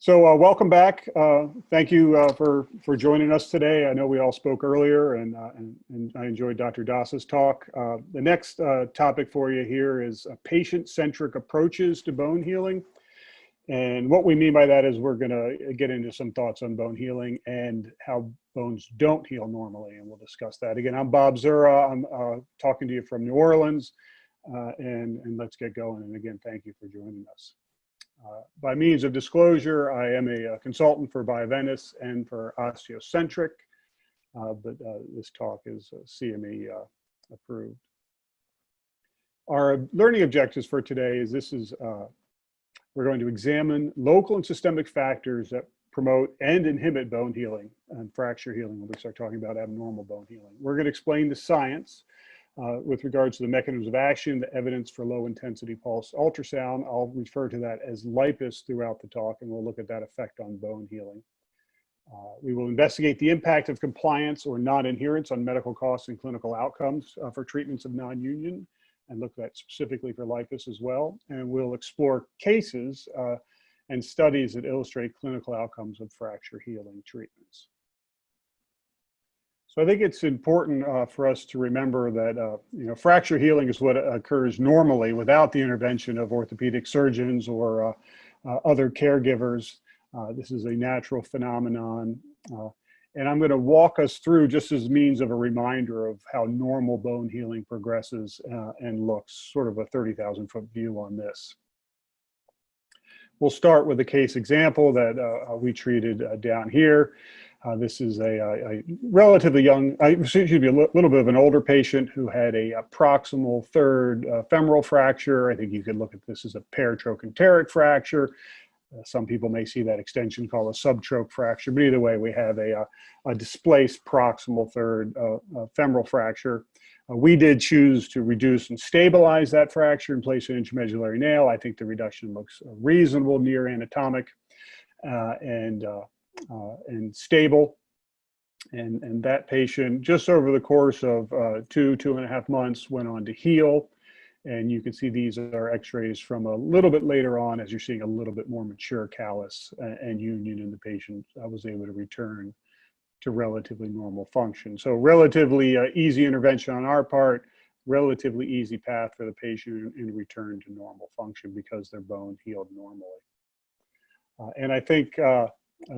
Welcome back. Thank you for joining us today. I know we all spoke earlier, and I enjoyed Dr. Das's talk. The next topic for you here is patient-centric approaches to bone healing. And what we mean by that is we're going to get into some thoughts on bone healing and how bones don't heal normally, and we'll discuss that. Again, I'm Bob Zura. I'm talking to you from New Orleans, and let's get going. And again, thank you for joining us. By means of disclosure, I am a consultant for Bioventus and for Osteocentric, but this talk is CME approved. Our learning objectives for today is we're going to examine local and systemic factors that promote and inhibit bone healing and fracture healing when we start talking about abnormal bone healing. We're going to explain the science with regards to the mechanisms of action, the evidence for low intensity pulse ultrasound. I'll refer to that as LIPUS throughout the talk, and we'll look at that effect on bone healing. We will investigate the impact of compliance or non-adherence on medical costs and clinical outcomes for treatments of non-union, and look at specifically for LIPUS as well. And we'll explore cases and studies that illustrate clinical outcomes of fracture healing treatments. So I think it's important for us to remember that fracture healing is what occurs normally without the intervention of orthopedic surgeons or other caregivers. This is a natural phenomenon. And I'm going to walk us through just as means of a reminder of how normal bone healing progresses and looks, sort of a 30,000-foot view on this. We'll start with a case example that we treated down here. This is a relatively young, a little bit of an older patient who had a proximal third femoral fracture. I think you could look at this as a paratrochanteric fracture. Some people may see that extension called a subtroch fracture, but either way, we have a displaced proximal third femoral fracture. We did choose to reduce and stabilize that fracture and place an intramedullary nail. I think the reduction looks reasonable, near anatomic, and stable. And that patient, just over the course of 2.5 months, went on to heal. And you can see these are x-rays from a little bit later on as you're seeing a little bit more mature callus and union in the patient. I was able to return to relatively normal function. So relatively easy intervention on our part, relatively easy path for the patient in return to normal function because their bone healed normally. And I think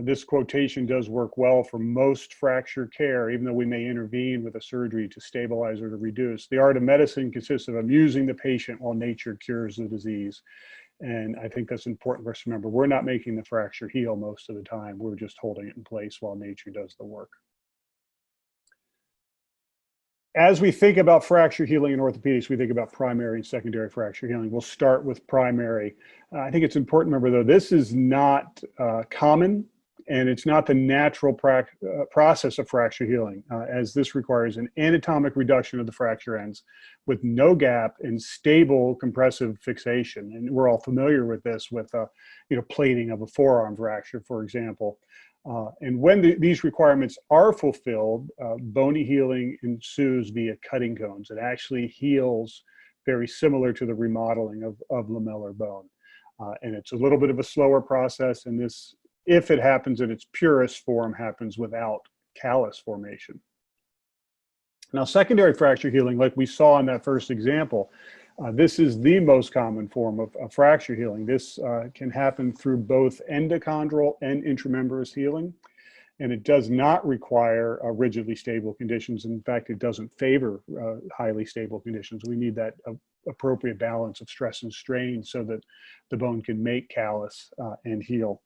this quotation does work well for most fracture care, even though we may intervene with a surgery to stabilize or to reduce. The art of medicine consists of amusing the patient while nature cures the disease. And I think that's important for us to remember. We're not making the fracture heal most of the time. We're just holding it in place while nature does the work. As we think about fracture healing in orthopedics, we think about primary and secondary fracture healing. We'll start with primary. I think it's important to remember, though, this is not common, and it's not the natural process of fracture healing, as this requires an anatomic reduction of the fracture ends with no gap and stable compressive fixation. And we're all familiar with this with plating of a forearm fracture, for example. And when these requirements are fulfilled, bony healing ensues via cutting cones. It actually heals very similar to the remodeling of lamellar bone. And it's a little bit of a slower process, and this, if it happens in its purest form, happens without callus formation. Now, secondary fracture healing, like we saw in that first example, this is the most common form of fracture healing. This can happen through both endochondral and intramembranous healing, and it does not require rigidly stable conditions. In fact, it doesn't favor highly stable conditions. We need that appropriate balance of stress and strain so that the bone can make callus and heal.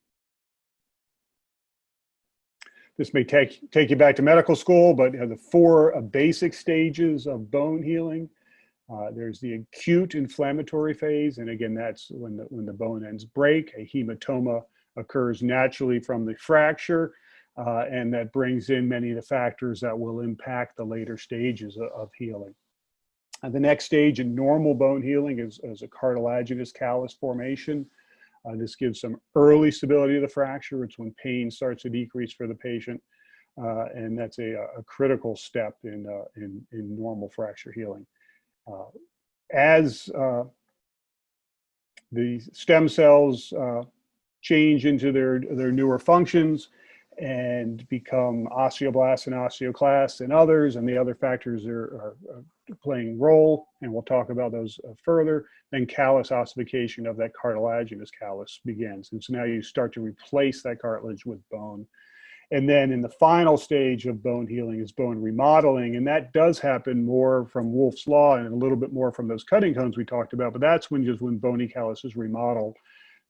This may take you back to medical school, but the four basic stages of bone healing. There's the acute inflammatory phase, and again, that's when the bone ends break. A hematoma occurs naturally from the fracture, and that brings in many of the factors that will impact the later stages of healing. The next stage in normal bone healing is a cartilaginous callus formation. This gives some early stability of the fracture. It's when pain starts to decrease for the patient, and that's a critical step in normal fracture healing. As the stem cells change into their newer functions and become osteoblasts and osteoclasts and others, and the other factors are playing role, and we'll talk about those further. Then callus ossification of that cartilaginous callus begins. And so now you start to replace that cartilage with bone. And then in the final stage of bone healing is bone remodeling. And that does happen more from Wolff's Law and a little bit more from those cutting cones we talked about. But that's when bony callus is remodeled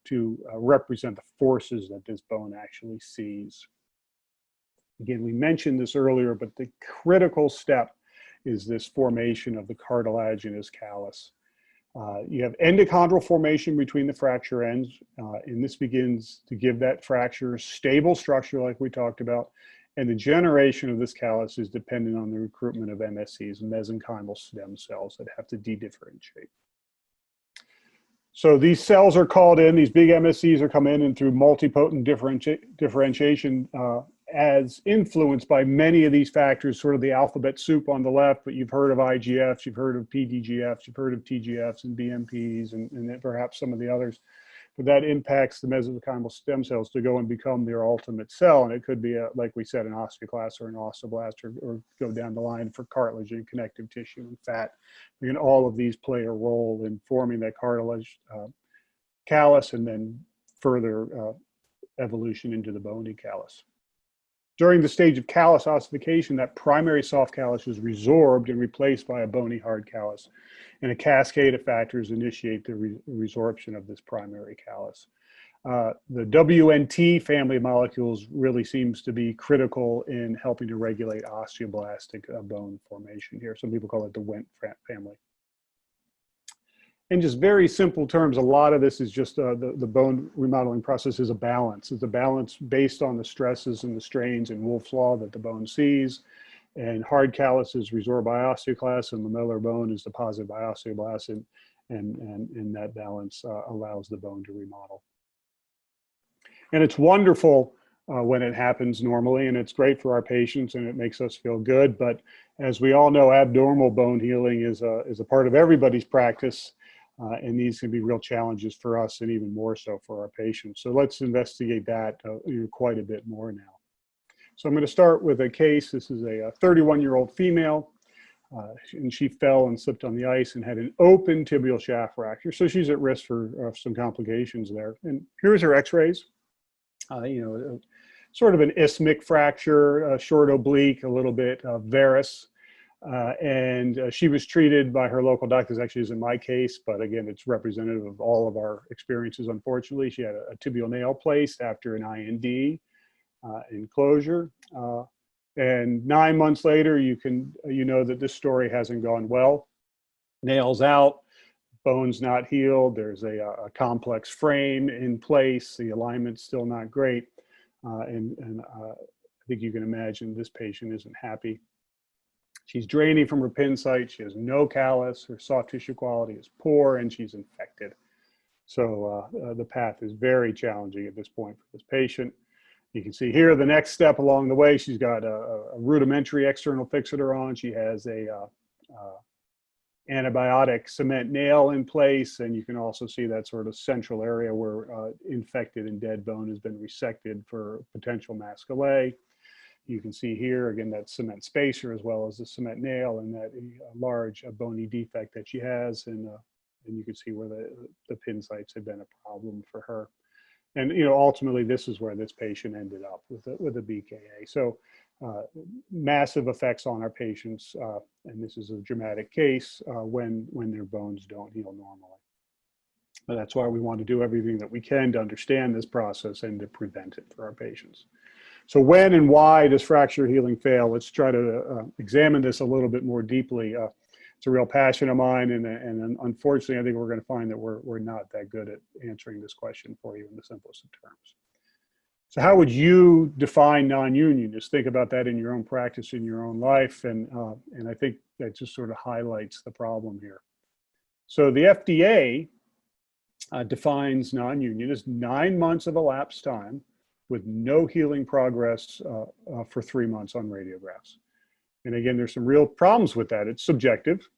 to represent the forces that this bone actually sees. Again, we mentioned this earlier, but the critical step is this formation of the cartilaginous callus. You have endochondral formation between the fracture ends, and this begins to give that fracture stable structure like we talked about, and the generation of this callus is dependent on the recruitment of MSCs, mesenchymal stem cells, that have to de-differentiate. So these cells are called in, these big MSCs are come in, and through multipotent differentiation as influenced by many of these factors, sort of the alphabet soup on the left, but you've heard of IGFs, you've heard of PDGFs, you've heard of TGFs and BMPs, and perhaps some of the others. But that impacts the mesenchymal stem cells to go and become their ultimate cell. And it could be, like we said, an osteoclast or an osteoblast, or go down the line for cartilage and connective tissue and fat. And all of these play a role in forming that cartilage callus, and then further evolution into the bony callus. During the stage of callus ossification, that primary soft callus is resorbed and replaced by a bony hard callus, and a cascade of factors initiate the resorption of this primary callus. The WNT family of molecules really seems to be critical in helping to regulate osteoblastic bone formation here. Some people call it the Wnt family. In just very simple terms, a lot of this is just the bone remodeling process is a balance. It's a balance based on the stresses and the strains in Wolff's Law that the bone sees. And hard callus is resorbed by osteoclasts, and lamellar bone is deposited by osteoblasts, and that balance allows the bone to remodel. And it's wonderful when it happens normally, and it's great for our patients, and it makes us feel good. But as we all know, abnormal bone healing is a part of everybody's practice. And these can be real challenges for us, and even more so for our patients. So let's investigate that quite a bit more now. So I'm going to start with a case. This is a 31-year-old female, and she fell and slipped on the ice and had an open tibial shaft fracture. So she's at risk for some complications there. And here's her x-rays. Sort of an isthmic fracture, short oblique, a little bit varus. And she was treated by her local doctors. Actually, is in my case, but again, it's representative of all of our experiences. Unfortunately, she had a tibial nail placed after an IND enclosure, and 9 months later, you know that this story hasn't gone well. Nails out, bone's not healed. There's a complex frame in place. The alignment's still not great, and I think you can imagine this patient isn't happy. She's draining from her pin site. She has no callus. Her soft tissue quality is poor, and she's infected. So the path is very challenging at this point for this patient. You can see here the next step along the way. She's got a rudimentary external fixator on. She has a antibiotic cement nail in place, and you can also see that sort of central area where infected and dead bone has been resected for potential mascule. You can see here, again, that cement spacer as well as the cement nail, and that large bony defect that she has. And you can see where the pin sites have been a problem for her. And ultimately, this is where this patient ended up with a BKA. So massive effects on our patients. And this is a dramatic case when their bones don't heal normally. And that's why we want to do everything that we can to understand this process and to prevent it for our patients. So when and why does fracture healing fail? Let's try to examine this a little bit more deeply. It's a real passion of mine, and unfortunately, I think we're going to find that we're not that good at answering this question for you in the simplest of terms. So how would you define non-union? Just think about that in your own practice, in your own life, and I think that just sort of highlights the problem here. So the FDA defines non-union as 9 months of elapsed time with no healing progress for 3 months on radiographs. And again, there's some real problems with that. It's subjective,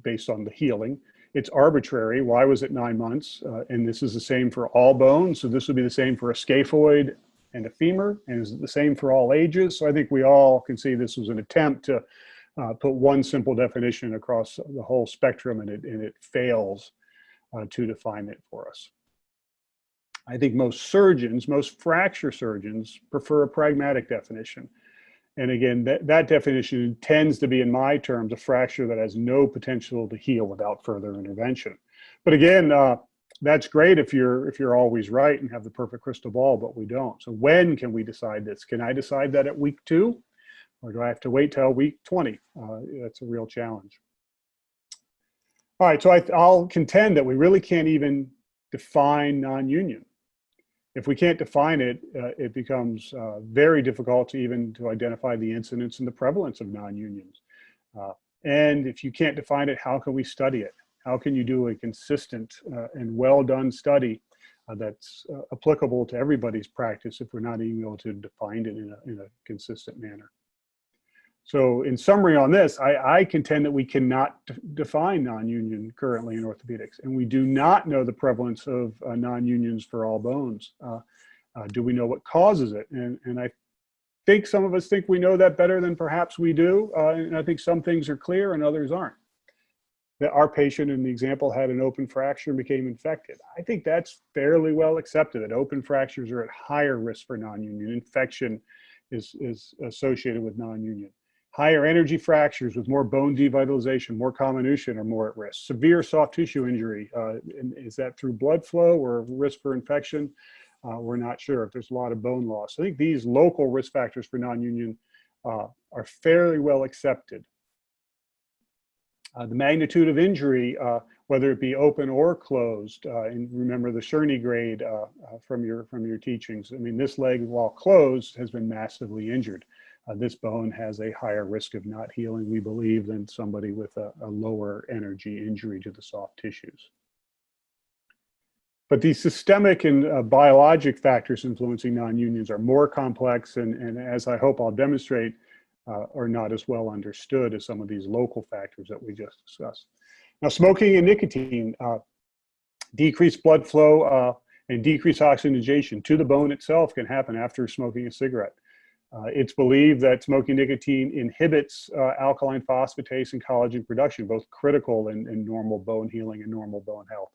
based on the healing. It's arbitrary. Why was it 9 months? And this is the same for all bones. So this would be the same for a scaphoid and a femur, and is the same for all ages. So I think we all can see this was an attempt to put one simple definition across the whole spectrum, and it fails to define it for us. I think most surgeons, most fracture surgeons, prefer a pragmatic definition. And again, that definition tends to be, in my terms, a fracture that has no potential to heal without further intervention. But again, that's great if you're always right and have the perfect crystal ball, but we don't. So when can we decide this? Can I decide that at week 2? Or do I have to wait till week 20? That's a real challenge. All right, so I'll contend that we really can't even define non-union. If we can't define it, it becomes very difficult to even to identify the incidence and the prevalence of non-unions. And if you can't define it, how can we study it? How can you do a consistent and well-done study that's applicable to everybody's practice if we're not even able to define it in a consistent manner? So in summary on this, I contend that we cannot define non-union currently in orthopedics, and we do not know the prevalence of non-unions for all bones. Do we know what causes it? And I think some of us think we know that better than perhaps we do, and I think some things are clear and others aren't. That our patient in the example had an open fracture and became infected. I think that's fairly well accepted, that open fractures are at higher risk for non-union. Infection is associated with non-union. Higher energy fractures with more bone devitalization, more comminution are more at risk. Severe soft tissue injury, is that through blood flow or risk for infection? We're not sure if there's a lot of bone loss. I think these local risk factors for non-union are fairly well accepted. The magnitude of injury, whether it be open or closed, and remember the Scherney grade from your teachings. I mean, this leg, while closed, has been massively injured. This bone has a higher risk of not healing, we believe, than somebody with a lower energy injury to the soft tissues. But these systemic and biologic factors influencing non-unions are more complex, and as I hope I'll demonstrate, are not as well understood as some of these local factors that we just discussed. Now, smoking and nicotine, decreased blood flow and decreased oxygenation to the bone itself can happen after smoking a cigarette. It's believed that smoking nicotine inhibits alkaline phosphatase and collagen production, both critical in normal bone healing and normal bone health,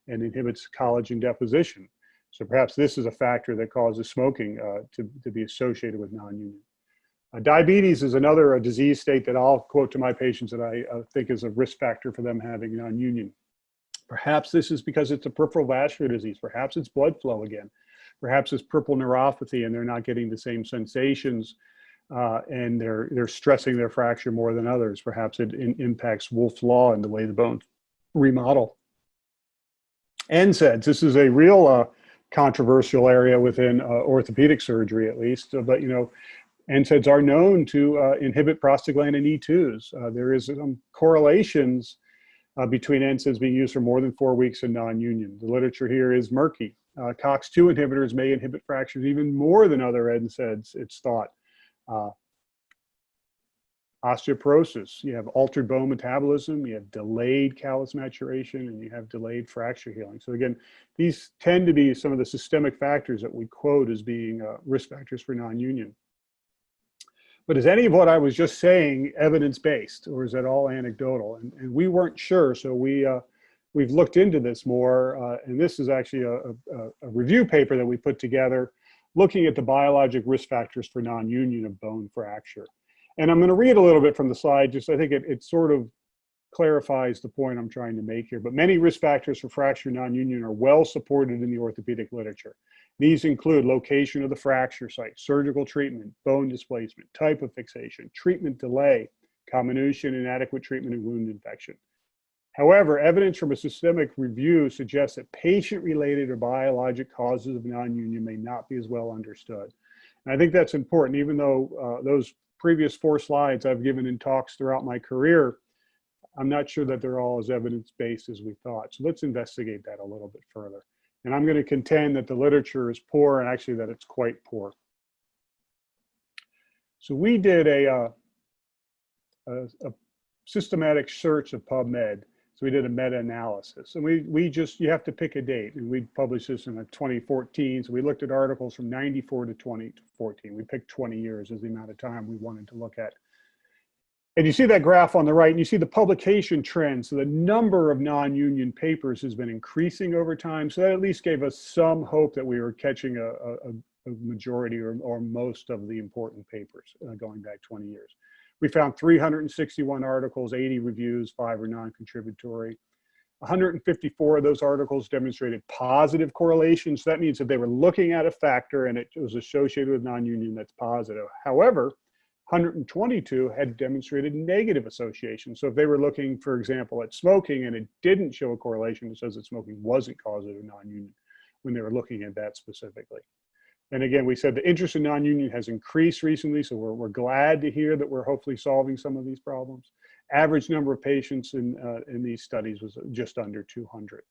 and inhibits collagen deposition. So perhaps this is a factor that causes smoking to be associated with non-union. Diabetes is another disease state that I'll quote to my patients that I think is a risk factor for them having non-union. Perhaps this is because it's a peripheral vascular disease. Perhaps it's blood flow again. Perhaps it's peripheral neuropathy and they're not getting the same sensations and they're stressing their fracture more than others. Perhaps it impacts Wolff's Law and the way the bones remodel. NSAIDs, this is a real controversial area within orthopedic surgery at least, but you know, NSAIDs are known to inhibit prostaglandin E2s. There is some correlations between NSAIDs being used for more than 4 weeks in non-union. The literature here is murky. COX-2 inhibitors may inhibit fractures even more than other NSAIDs, it's thought. Osteoporosis, you have altered bone metabolism, you have delayed callus maturation, and you have delayed fracture healing. So again, these tend to be some of the systemic factors that we quote as being risk factors for non-union. But is any of what I was just saying evidence-based, or is that all anecdotal? And we weren't sure, so we've looked into this more, and this is actually a review paper that we put together looking at the biologic risk factors for non-union of bone fracture. And I'm going to read a little bit from the slide, just I think it sort of clarifies the point I'm trying to make here. But many risk factors for fracture non-union are well supported in the orthopedic literature. These include location of the fracture site, surgical treatment, bone displacement, type of fixation, treatment delay, comminution, inadequate treatment, and wound infection. However, evidence from a systemic review suggests that patient-related or biologic causes of non-union may not be as well understood. And I think that's important, even though those previous 4 slides I've given in talks throughout my career, I'm not sure that they're all as evidence-based as we thought. So let's investigate that a little bit further. And I'm going to contend that the literature is poor and actually that it's quite poor. So we did a systematic search of PubMed. So we did a meta-analysis, and you have to pick a date, and we published this in 2014. So we looked at articles from 94 to 2014. We picked 20 years as the amount of time we wanted to look at. And you see that graph on the right, and you see the publication trend. So the number of non-union papers has been increasing over time. So that at least gave us some hope that we were catching a majority or most of the important papers going back 20 years. We found 361 articles, 80 reviews, 5 are non-contributory. 154 of those articles demonstrated positive correlations. That means that they were looking at a factor and it was associated with non-union, that's positive. However, 122 had demonstrated negative association. So if they were looking, for example, at smoking and it didn't show a correlation, it says that smoking wasn't causative of non-union when they were looking at that specifically. And again, we said the interest in non-union has increased recently, so we're glad to hear that we're hopefully solving some of these problems. Average number of patients in these studies was just under 200.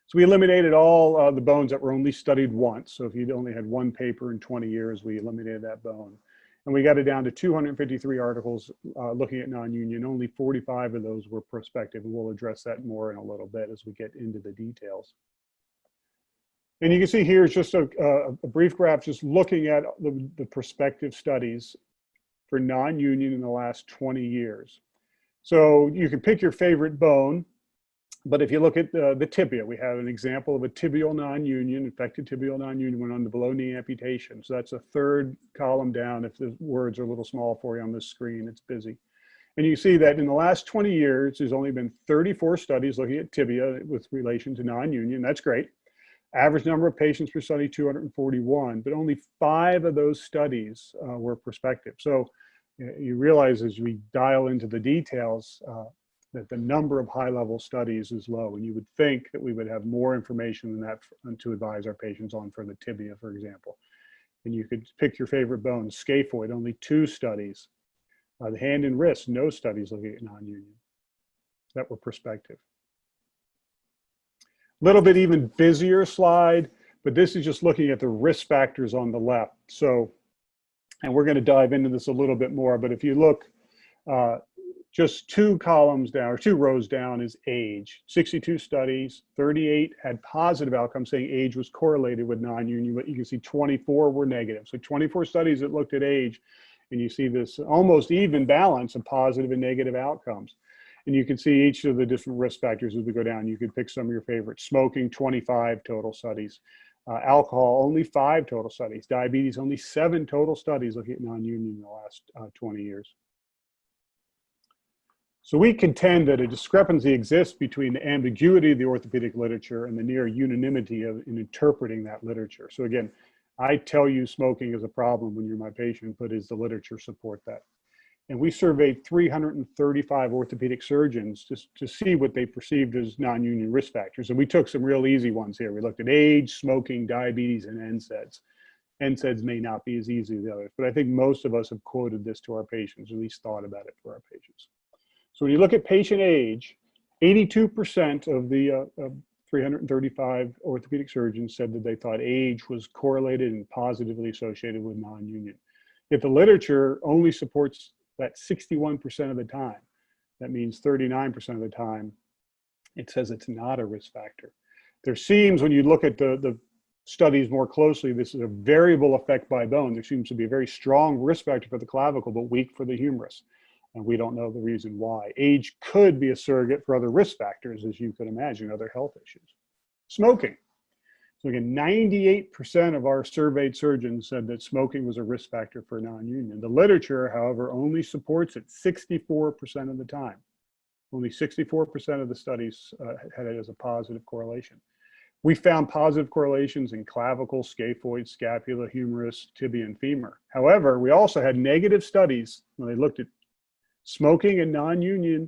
So we eliminated all the bones that were only studied once. So if you'd only had one paper in 20 years, we eliminated that bone. And we got it down to 253 articles looking at non-union. Only 45 of those were prospective, and we'll address that more in a little bit as we get into the details. And you can see here is just a brief graph just looking at the prospective studies for non-union in the last 20 years. So you can pick your favorite bone, but if you look at the tibia, we have an example of a tibial non-union, infected tibial non-union went on the below knee amputation. So that's a third column down. If the words are a little small for you on this screen, it's busy. And you see that in the last 20 years, there's only been 34 studies looking at tibia with relation to non-union. That's great. Average number of patients per study, 241, but only 5 of those studies were prospective. So you realize as we dial into the details that the number of high-level studies is low, and you would think that we would have more information than that to advise our patients on for the tibia, for example. And you could pick your favorite bone, scaphoid, only 2 studies. The hand and wrist, no studies looking at non-union that were prospective. Little bit even busier slide, but this is just looking at the risk factors on the left. So, and we're going to dive into this a little bit more, but if you look just 2 columns down or 2 rows down is age. 62 studies, 38 had positive outcomes saying age was correlated with non-union, but you can see 24 were negative. So 24 studies that looked at age, and you see this almost even balance of positive and negative outcomes. And you can see each of the different risk factors as we go down. You could pick some of your favorites. Smoking, 25 total studies. Alcohol, only 5 total studies. Diabetes, only 7 total studies looking at non-union in the last 20 years. So we contend that a discrepancy exists between the ambiguity of the orthopedic literature and the near unanimity in interpreting that literature. So again, I tell you smoking is a problem when you're my patient, but does the literature support that? And we surveyed 335 orthopedic surgeons just to see what they perceived as non-union risk factors. And we took some real easy ones here. We looked at age, smoking, diabetes, and NSAIDs. NSAIDs may not be as easy as the others, but I think most of us have quoted this to our patients, or at least thought about it for our patients. So when you look at patient age, 82% of the 335 orthopedic surgeons said that they thought age was correlated and positively associated with non-union. Yet the literature only supports that 61% of the time. That means 39% of the time, it says it's not a risk factor. There seems, when you look at the studies more closely, this is a variable effect by bone. There seems to be a very strong risk factor for the clavicle, but weak for the humerus. And we don't know the reason why. Age could be a surrogate for other risk factors, as you could imagine, other health issues. Smoking. So again, 98% of our surveyed surgeons said that smoking was a risk factor for non-union. The literature, however, only supports it 64% of the time. Only 64% of the studies had it as a positive correlation. We found positive correlations in clavicle, scaphoid, scapula, humerus, tibia, and femur. However, we also had negative studies when they looked at smoking and non-union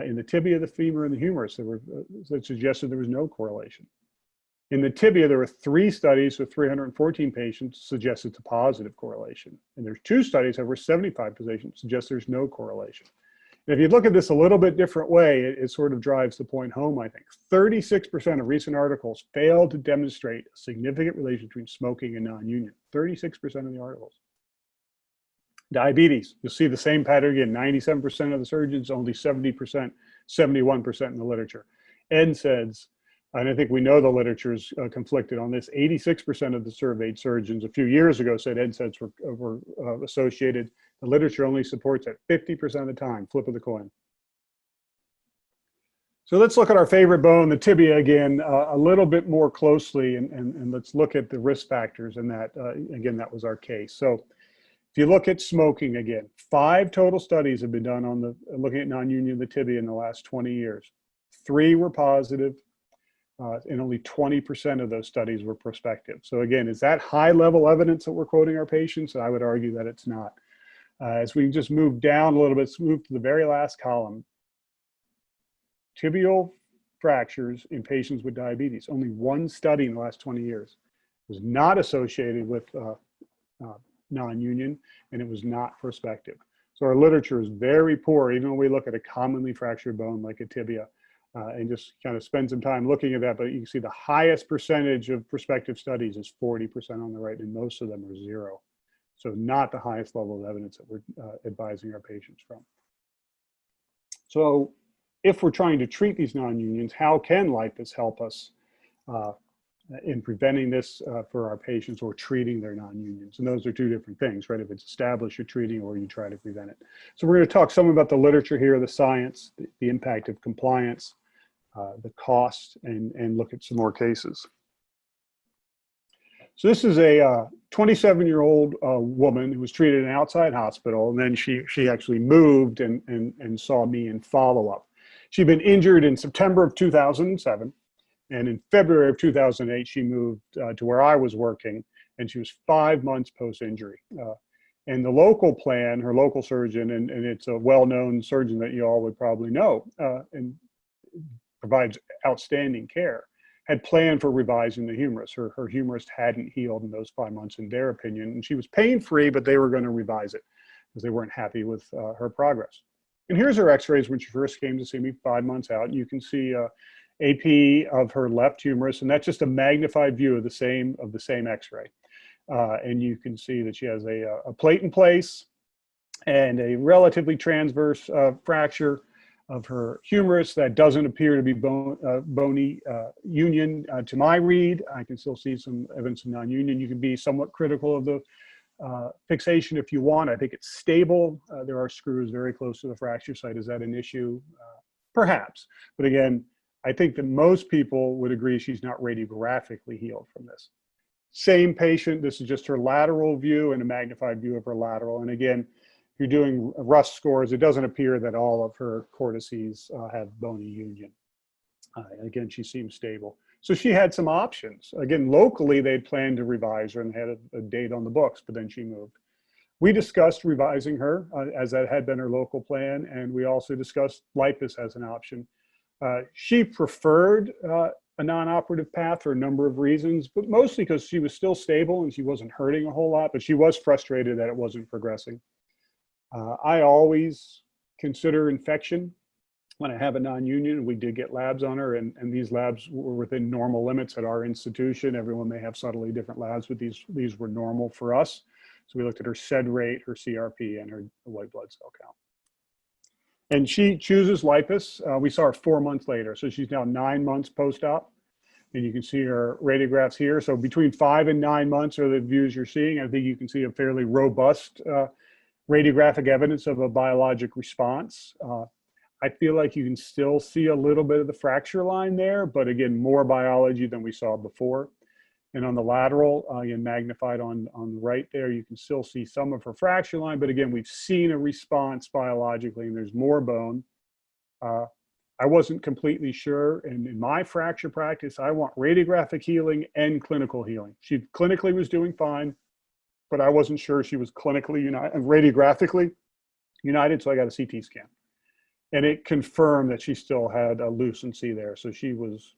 in the tibia, the femur, and the humerus that suggested there was no correlation. In the tibia, there were 3 studies with 314 patients suggested a positive correlation. And there's 2 studies over 75 patients suggest there's no correlation. And if you look at this a little bit different way, it sort of drives the point home, I think. 36% of recent articles failed to demonstrate a significant relation between smoking and non-union. 36% of the articles. Diabetes, you'll see the same pattern again. 97% of the surgeons, only 70% 71% in the literature. NSAIDs, and I think we know the literature's conflicted on this, 86% of the surveyed surgeons a few years ago said NSAIDs were associated. The literature only supports it 50% of the time, flip of the coin. So let's look at our favorite bone, the tibia, again, a little bit more closely, and let's look at the risk factors in that. Again, that was our case. So if you look at smoking, again, 5 total studies have been done on looking at non-union of the tibia in the last 20 years. 3 were positive, and only 20% of those studies were prospective. So again, is that high-level evidence that we're quoting our patients? I would argue that it's not. As we just move down a little bit, let's move to the very last column. Tibial fractures in patients with diabetes. Only 1 study in the last 20 years was not associated with non-union, and it was not prospective. So our literature is very poor, even when we look at a commonly fractured bone like a tibia, and just kind of spend some time looking at that. But you can see the highest percentage of prospective studies is 40% on the right, and most of them are 0. So not the highest level of evidence that we're advising our patients from. So if we're trying to treat these non-unions, how can LIPUS help us in preventing this for our patients or treating their non-unions? And those are 2 different things, right? If it's established, you're treating, or you try to prevent it. So we're going to talk some about the literature here, the science, the impact of compliance, the cost, and look at some more cases. So this is a 27-year-old woman who was treated in an outside hospital, and then she actually moved and saw me in follow-up. She'd been injured in September of 2007, and in February of 2008, she moved to where I was working, and she was 5 months post-injury. And the local plan, her local surgeon, and it's a well-known surgeon that you all would probably know, and provides outstanding care, had planned for revising the humerus. Her humerus hadn't healed in those 5 months, in their opinion, and she was pain-free, but they were going to revise it because they weren't happy with her progress. And here's her x-rays when she first came to see me 5 months out. You can see AP of her left humerus, and that's just a magnified view of the same x-ray. And you can see that she has a plate in place and a relatively transverse fracture of her humerus that doesn't appear to be bony union to my read. I can still see some evidence of non-union. You can be somewhat critical of the fixation if you want. I think it's stable. There are screws very close to the fracture site. Is that an issue? Perhaps. But again, I think that most people would agree she's not radiographically healed from this. Same patient, this is just her lateral view and a magnified view of her lateral. And again, if you're doing Rust scores, it doesn't appear that all of her cortices have bony union. Again, she seems stable. So she had some options. Again, locally, they'd planned to revise her and had a date on the books, but then she moved. We discussed revising her as that had been her local plan, and we also discussed LIPUS as an option. She preferred a non-operative path for a number of reasons, but mostly because she was still stable and she wasn't hurting a whole lot, but she was frustrated that it wasn't progressing. I always consider infection when I have a non-union. We did get labs on her, and these labs were within normal limits at our institution. Everyone may have subtly different labs, but these were normal for us. So we looked at her SED rate, her CRP, and her white blood cell count. And she chooses LIPUS. We saw her 4 months later. So she's now 9 months post-op. And you can see her radiographs here. So between 5 and 9 months are the views you're seeing. I think you can see a fairly robust radiographic evidence of a biologic response. I feel like you can still see a little bit of the fracture line there, but again, more biology than we saw before. And on the lateral, again, magnified on the right there, you can still see some of her fracture line, but again, we've seen a response biologically, and there's more bone. I wasn't completely sure, and in my fracture practice, I want radiographic healing and clinical healing. She clinically was doing fine, but I wasn't sure she was clinically united, radiographically united, so I got a CT scan. And it confirmed that she still had a lucency there, so she was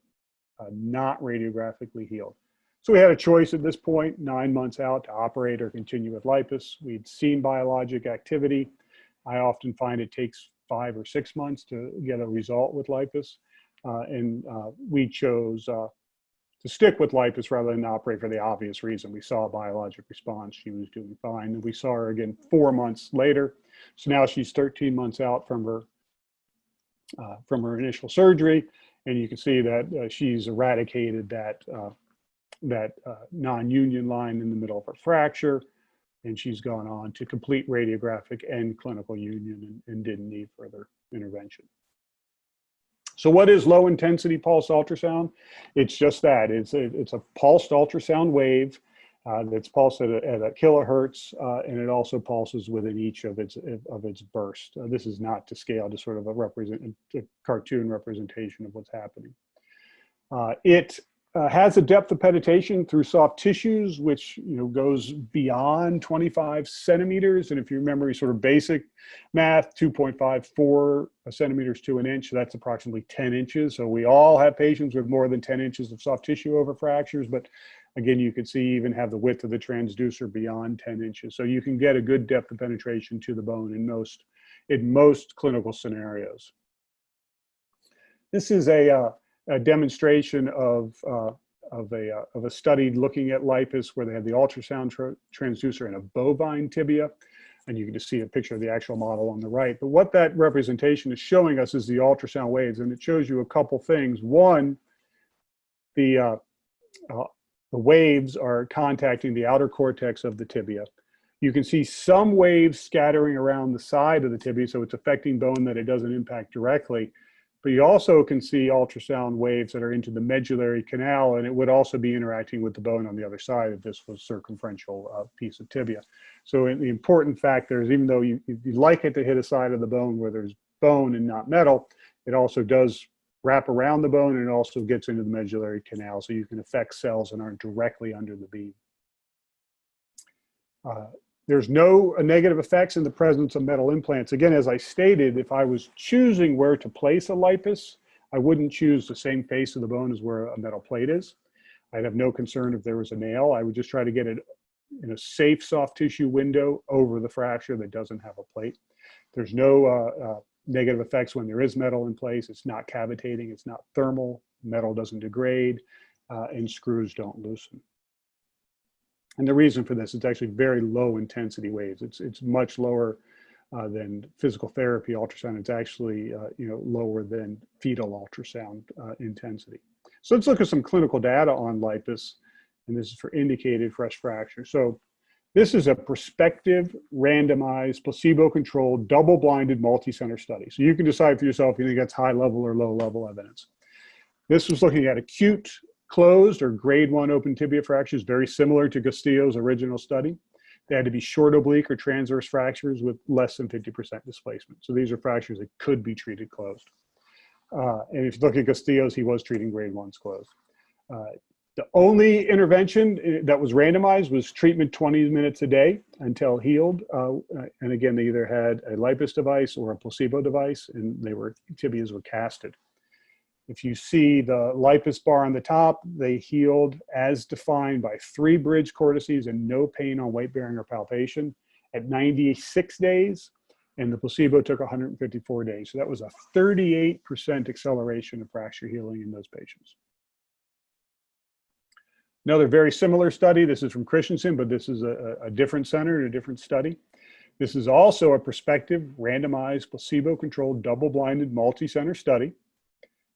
not radiographically healed. So we had a choice at this point, 9 months out, to operate or continue with LIPUS. We'd seen biologic activity. I often find it takes 5 or 6 months to get a result with LIPUS. We chose to stick with LIPUS rather than operate for the obvious reason. We saw a biologic response. She was doing fine. And we saw her again 4 months later. So now she's 13 months out from her from her initial surgery. And you can see that she's eradicated that, non-union line in the middle of her fracture. And she's gone on to complete radiographic and clinical union and didn't need further intervention. So what is low intensity pulse ultrasound? It's just that. It's a pulsed ultrasound wave that's pulsed at a kilohertz, and it also pulses within each of its bursts. This is not to scale, just sort of a cartoon representation of what's happening. It has a depth of penetration through soft tissues, which goes beyond 25 centimeters. And if you remember sort of basic math, 2.54 centimeters to an inch, so that's approximately 10 inches. So we all have patients with more than 10 inches of soft tissue over fractures, but again, you can see even have the width of the transducer beyond 10 inches. So you can get a good depth of penetration to the bone in most clinical scenarios. This is a demonstration of a study looking at LIPUS where they had the ultrasound transducer in a bovine tibia. And you can just see a picture of the actual model on the right. But what that representation is showing us is the ultrasound waves. And it shows you a couple things. One, the waves are contacting the outer cortex of the tibia. You can see some waves scattering around the side of the tibia, so it's affecting bone that it doesn't impact directly. But you also can see ultrasound waves that are into the medullary canal, and it would also be interacting with the bone on the other side if this was circumferential piece of tibia. So the important fact there is, even though you'd like it to hit a side of the bone where there's bone and not metal, it also does wrap around the bone and it also gets into the medullary canal, so you can affect cells that aren't directly under the beam. There's no negative effects in the presence of metal implants. Again, as I stated, if I was choosing where to place a LIPUS, I wouldn't choose the same face of the bone as where a metal plate is. I'd have no concern if there was a nail. I would just try to get it in a safe soft tissue window over the fracture that doesn't have a plate. There's no negative effects when there is metal in place. It's not cavitating, it's not thermal, metal doesn't degrade, and screws don't loosen. And the reason for this is actually very low intensity waves. It's much lower than physical therapy ultrasound. It's actually lower than fetal ultrasound intensity. So let's look at some clinical data on LIPUS, and this is for indicated fresh fracture. So this is a prospective, randomized, placebo-controlled, double-blinded, multi-center study. So you can decide for yourself if you think that's high-level or low-level evidence. This was looking at acute closed or grade 1 open tibia fractures, very similar to Castillo's original study. They had to be short oblique or transverse fractures with less than 50% displacement. So these are fractures that could be treated closed. And if you look at Castillo's, he was treating grade 1s closed. The only intervention that was randomized was treatment 20 minutes a day until healed. And again, they either had a LIPUS device or a placebo device, and tibias were casted. If you see the LIPUS bar on the top, they healed as defined by 3 bridge cortices and no pain on weight bearing or palpation at 96 days, and the placebo took 154 days. So that was a 38% acceleration of fracture healing in those patients. Another very similar study, this is from Christensen, but this is a different center and a different study. This is also a prospective, randomized, placebo-controlled, double-blinded, multi-center study.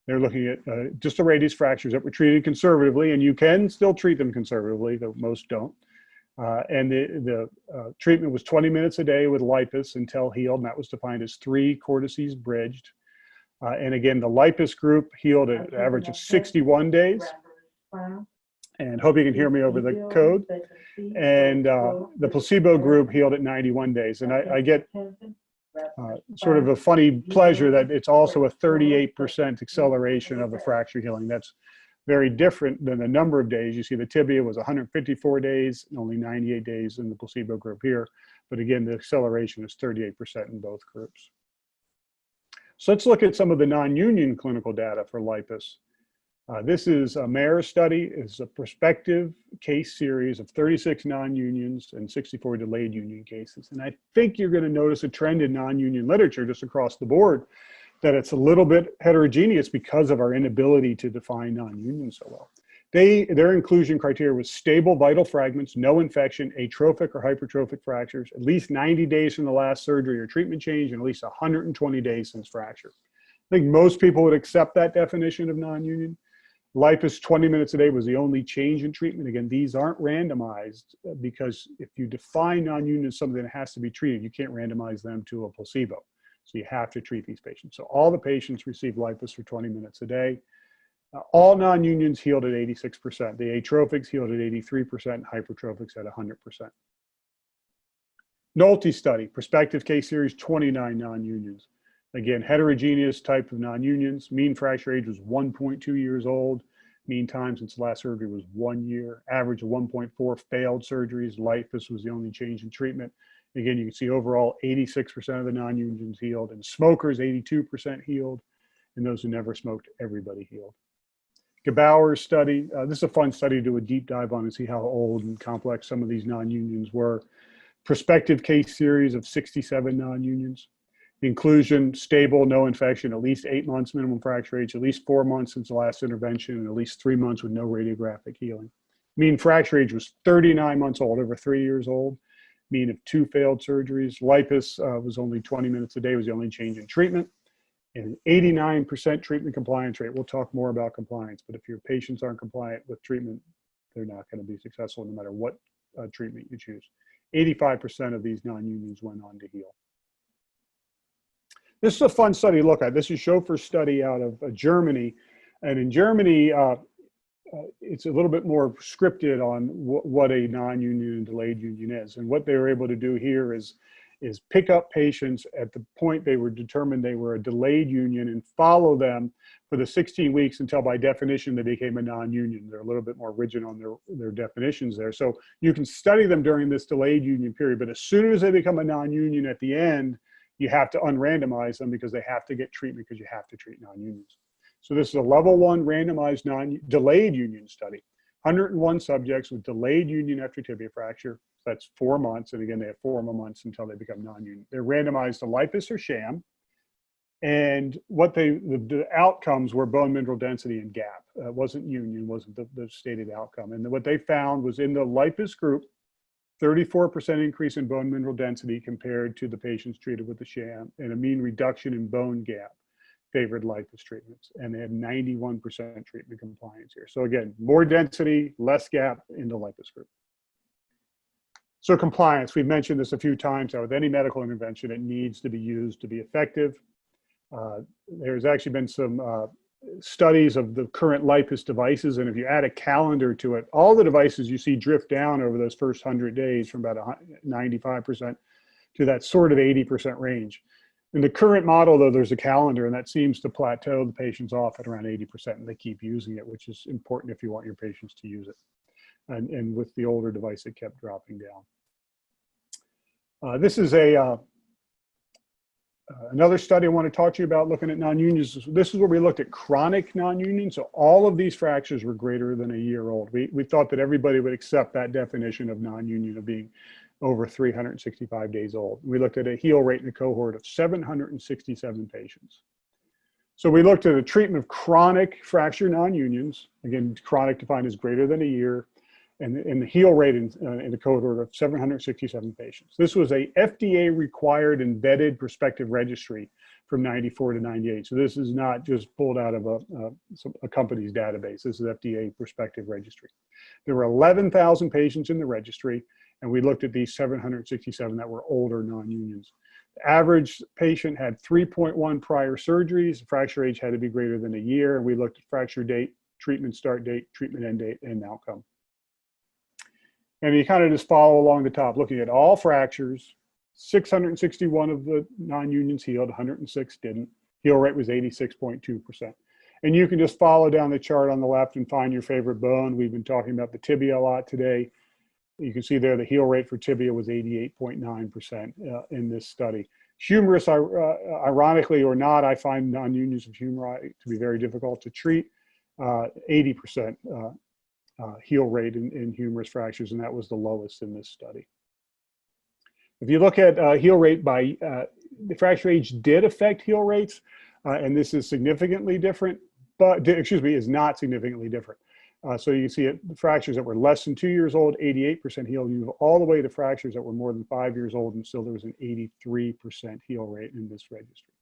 They're looking at distal radius fractures that were treated conservatively, and you can still treat them conservatively, though most don't. And the treatment was 20 minutes a day with LIPUS until healed, and that was defined as 3 cortices bridged. And again, the LIPUS group healed at an average of 61 days. And hope you can hear me over the code. And the placebo group healed at 91 days. And I get sort of a funny pleasure that it's also a 38% acceleration of the fracture healing. That's very different than the number of days. You see the tibia was 154 days, and only 98 days in the placebo group here. But again, the acceleration is 38% in both groups. So let's look at some of the non-union clinical data for LIPUS. This is a Mayer study. It's a prospective case series of 36 non-unions and 64 delayed union cases. And I think you're going to notice a trend in non-union literature just across the board, that it's a little bit heterogeneous because of our inability to define non-union so well. Their inclusion criteria was stable vital fragments, no infection, atrophic or hypertrophic fractures, at least 90 days from the last surgery or treatment change, and at least 120 days since fracture. I think most people would accept that definition of non-union. LIPUS 20 minutes a day was the only change in treatment. Again, these aren't randomized because if you define non-union as something that has to be treated, you can't randomize them to a placebo. So you have to treat these patients. So all the patients received LIPUS for 20 minutes a day. All non-unions healed at 86%. The atrophics healed at 83%, and hypertrophics at 100%. Nolte study, prospective case series, 29 non-unions. Again, heterogeneous type of non-unions. Mean fracture age was 1.2 years old. Mean time since last surgery was 1 year. Average of 1.4 failed surgeries. LIPUS was the only change in treatment. Again, you can see overall 86% of the non-unions healed, and smokers 82% healed, and those who never smoked, everybody healed. Gebauer's study, this is a fun study to do a deep dive on and see how old and complex some of these non-unions were. Prospective case series of 67 non-unions. Inclusion, stable, no infection, at least 8 months minimum fracture age, at least 4 months since the last intervention, and at least 3 months with no radiographic healing. Mean fracture age was 39 months old, over 3 years old. Mean of 2 failed surgeries. LIPUS was only 20 minutes a day, was the only change in treatment. And 89% treatment compliance rate. We'll talk more about compliance, but if your patients aren't compliant with treatment, they're not going to be successful no matter what treatment you choose. 85% of these non-unions went on to heal. This is a fun study to look at. This is Schofer's study out of Germany. And in Germany, it's a little bit more scripted on what a non-union and delayed union is. And what they were able to do here is pick up patients at the point they were determined they were a delayed union and follow them for the 16 weeks until by definition they became a non-union. They're a little bit more rigid on their definitions there. So you can study them during this delayed union period, but as soon as they become a non-union at the end, you have to unrandomize them because they have to get treatment because you have to treat non-unions. So this is a level 1 randomized delayed union study. 101 subjects with delayed union after tibia fracture. That's 4 months. And again, they have 4 more months until they become non-union. They're randomized to LIPUS or sham. And what the outcomes were bone mineral density and gap. It wasn't union, wasn't the stated outcome. And what they found was in the LIPUS group, 34% increase in bone mineral density compared to the patients treated with the sham, and a mean reduction in bone gap favored LIPUS treatments. And they had 91% treatment compliance here. So again, more density, less gap in the LIPUS group. So compliance, we've mentioned this a few times now. With any medical intervention, it needs to be used to be effective. There's actually been some studies of the current LIPUS devices, and if you add a calendar to it, all the devices you see drift down over those first 100 days from about 95% to that sort of 80% range. In the current model, though, there's a calendar, and that seems to plateau the patients off at around 80%, and they keep using it, which is important if you want your patients to use it. And with the older device, it kept dropping down. This is another study I want to talk to you about looking at non-unions. This is where we looked at chronic non-union. So all of these fractures were greater than a year old. We thought that everybody would accept that definition of non-union of being over 365 days old. We looked at a heal rate in a cohort of 767 patients. So we looked at a treatment of chronic fracture non-unions. Again, chronic defined as greater than a year. And the heal rate in the cohort of 767 patients. This was a FDA required and vetted prospective registry from 94 to 98. So this is not just pulled out of a company's database. This is FDA prospective registry. There were 11,000 patients in the registry, and we looked at these 767 that were older non-unions. The average patient had 3.1 prior surgeries. The fracture age had to be greater than a year, and we looked at fracture date, treatment start date, treatment end date, and outcome. And you kind of just follow along the top, looking at all fractures. 661 of the non-unions healed, 106 didn't. Heal rate was 86.2%. And you can just follow down the chart on the left and find your favorite bone. We've been talking about the tibia a lot today. You can see there the heal rate for tibia was 88.9% in this study. Humerus, ironically or not, I find non-unions of humeri to be very difficult to treat. 80% heal rate in humerus fractures, and that was the lowest in this study. If you look at heal rate by, the fracture age did affect heal rates, and this is significantly different, but, excuse me, is not significantly different. So you see it, fractures that were less than 2 years old, 88% heal, you go all the way to fractures that were more than 5 years old, and still there was an 83% heal rate in this registry.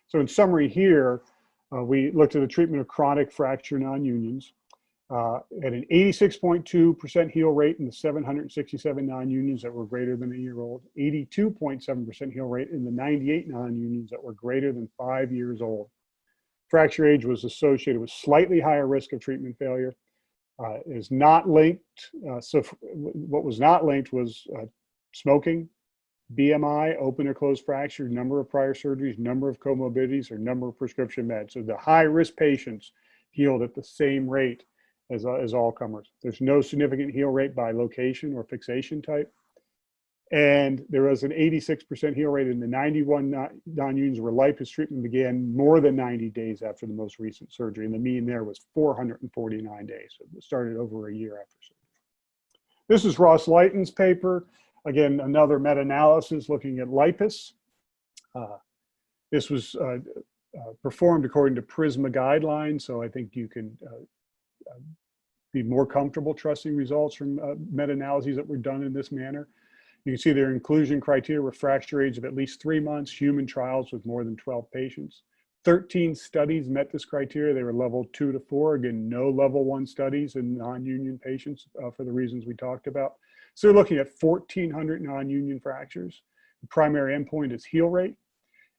So in summary here, We looked at the treatment of chronic fracture non-unions. At an 86.2% heal rate in the 767 non-unions that were greater than a year old, 82.7% heal rate in the 98 non-unions that were greater than 5 years old. Fracture age was associated with slightly higher risk of treatment failure. Is not linked. What was not linked was smoking, BMI, open or closed fracture, number of prior surgeries, number of comorbidities, or number of prescription meds. So the high-risk patients healed at the same rate as all comers. There's no significant heal rate by location or fixation type. And there was an 86% heal rate in the 91 non-unions where LIPUS treatment began more than 90 days after the most recent surgery. And the mean there was 449 days. So it started over a year after surgery. This is Ross Leighton's paper. Again, another meta-analysis looking at LIPUS. This was performed according to PRISMA guidelines. So I think you can be more comfortable trusting results from meta-analyses that were done in this manner. You can see their inclusion criteria were fracture age of at least 3 months, human trials with more than 12 patients. 13 studies met this criteria. They were level 2 to 4. Again, no level 1 studies in non-union patients for the reasons we talked about. So they're looking at 1,400 non-union fractures. The primary endpoint is heal rate.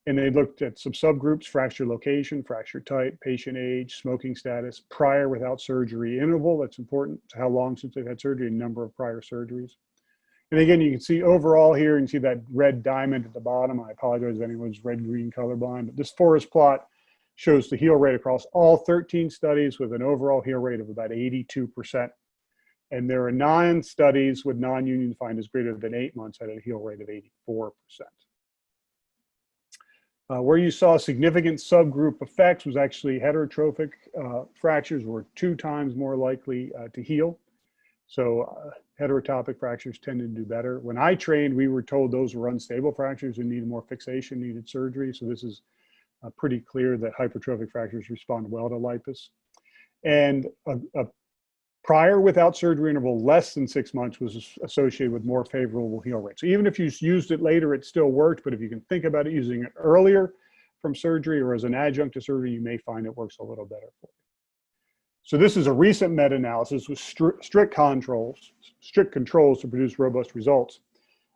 And they looked at some subgroups: fracture location, fracture type, patient age, smoking status, prior without surgery interval. That's important. How long since they've had surgery, and number of prior surgeries. And again, you can see overall here, you can see that red diamond at the bottom. I apologize if anyone's red-green colorblind, but this forest plot shows the heal rate across all 13 studies with an overall heal rate of about 82%. And there are 9 studies with non-union findings greater than 8 months at a heal rate of 84%. Where you saw significant subgroup effects was actually heterotrophic fractures were 2 times more likely to heal. So heterotopic fractures tend to do better. When I trained, we were told those were unstable fractures and needed more fixation, needed surgery. So this is pretty clear that hypertrophic fractures respond well to LIPUS. And a prior without surgery interval less than 6 months was associated with more favorable heal rate. So even if you used it later, it still worked. But if you can think about it using it earlier from surgery or as an adjunct to surgery, you may find it works a little better for you. So this is a recent meta-analysis with strict controls to produce robust results.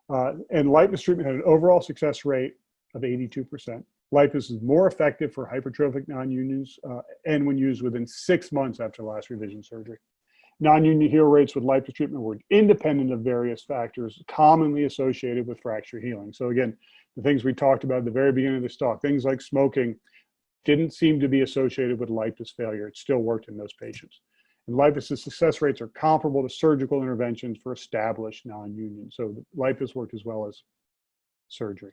And LIPUS treatment had an overall success rate of 82%. LIPUS is more effective for hypertrophic non-unions and when used within 6 months after last revision surgery. Non-union heal rates with LIPUS treatment were independent of various factors commonly associated with fracture healing. So again, the things we talked about at the very beginning of this talk, things like smoking, didn't seem to be associated with LIPUS failure. It still worked in those patients. And LIPUS's success rates are comparable to surgical interventions for established non-union. So LIPUS worked as well as surgery.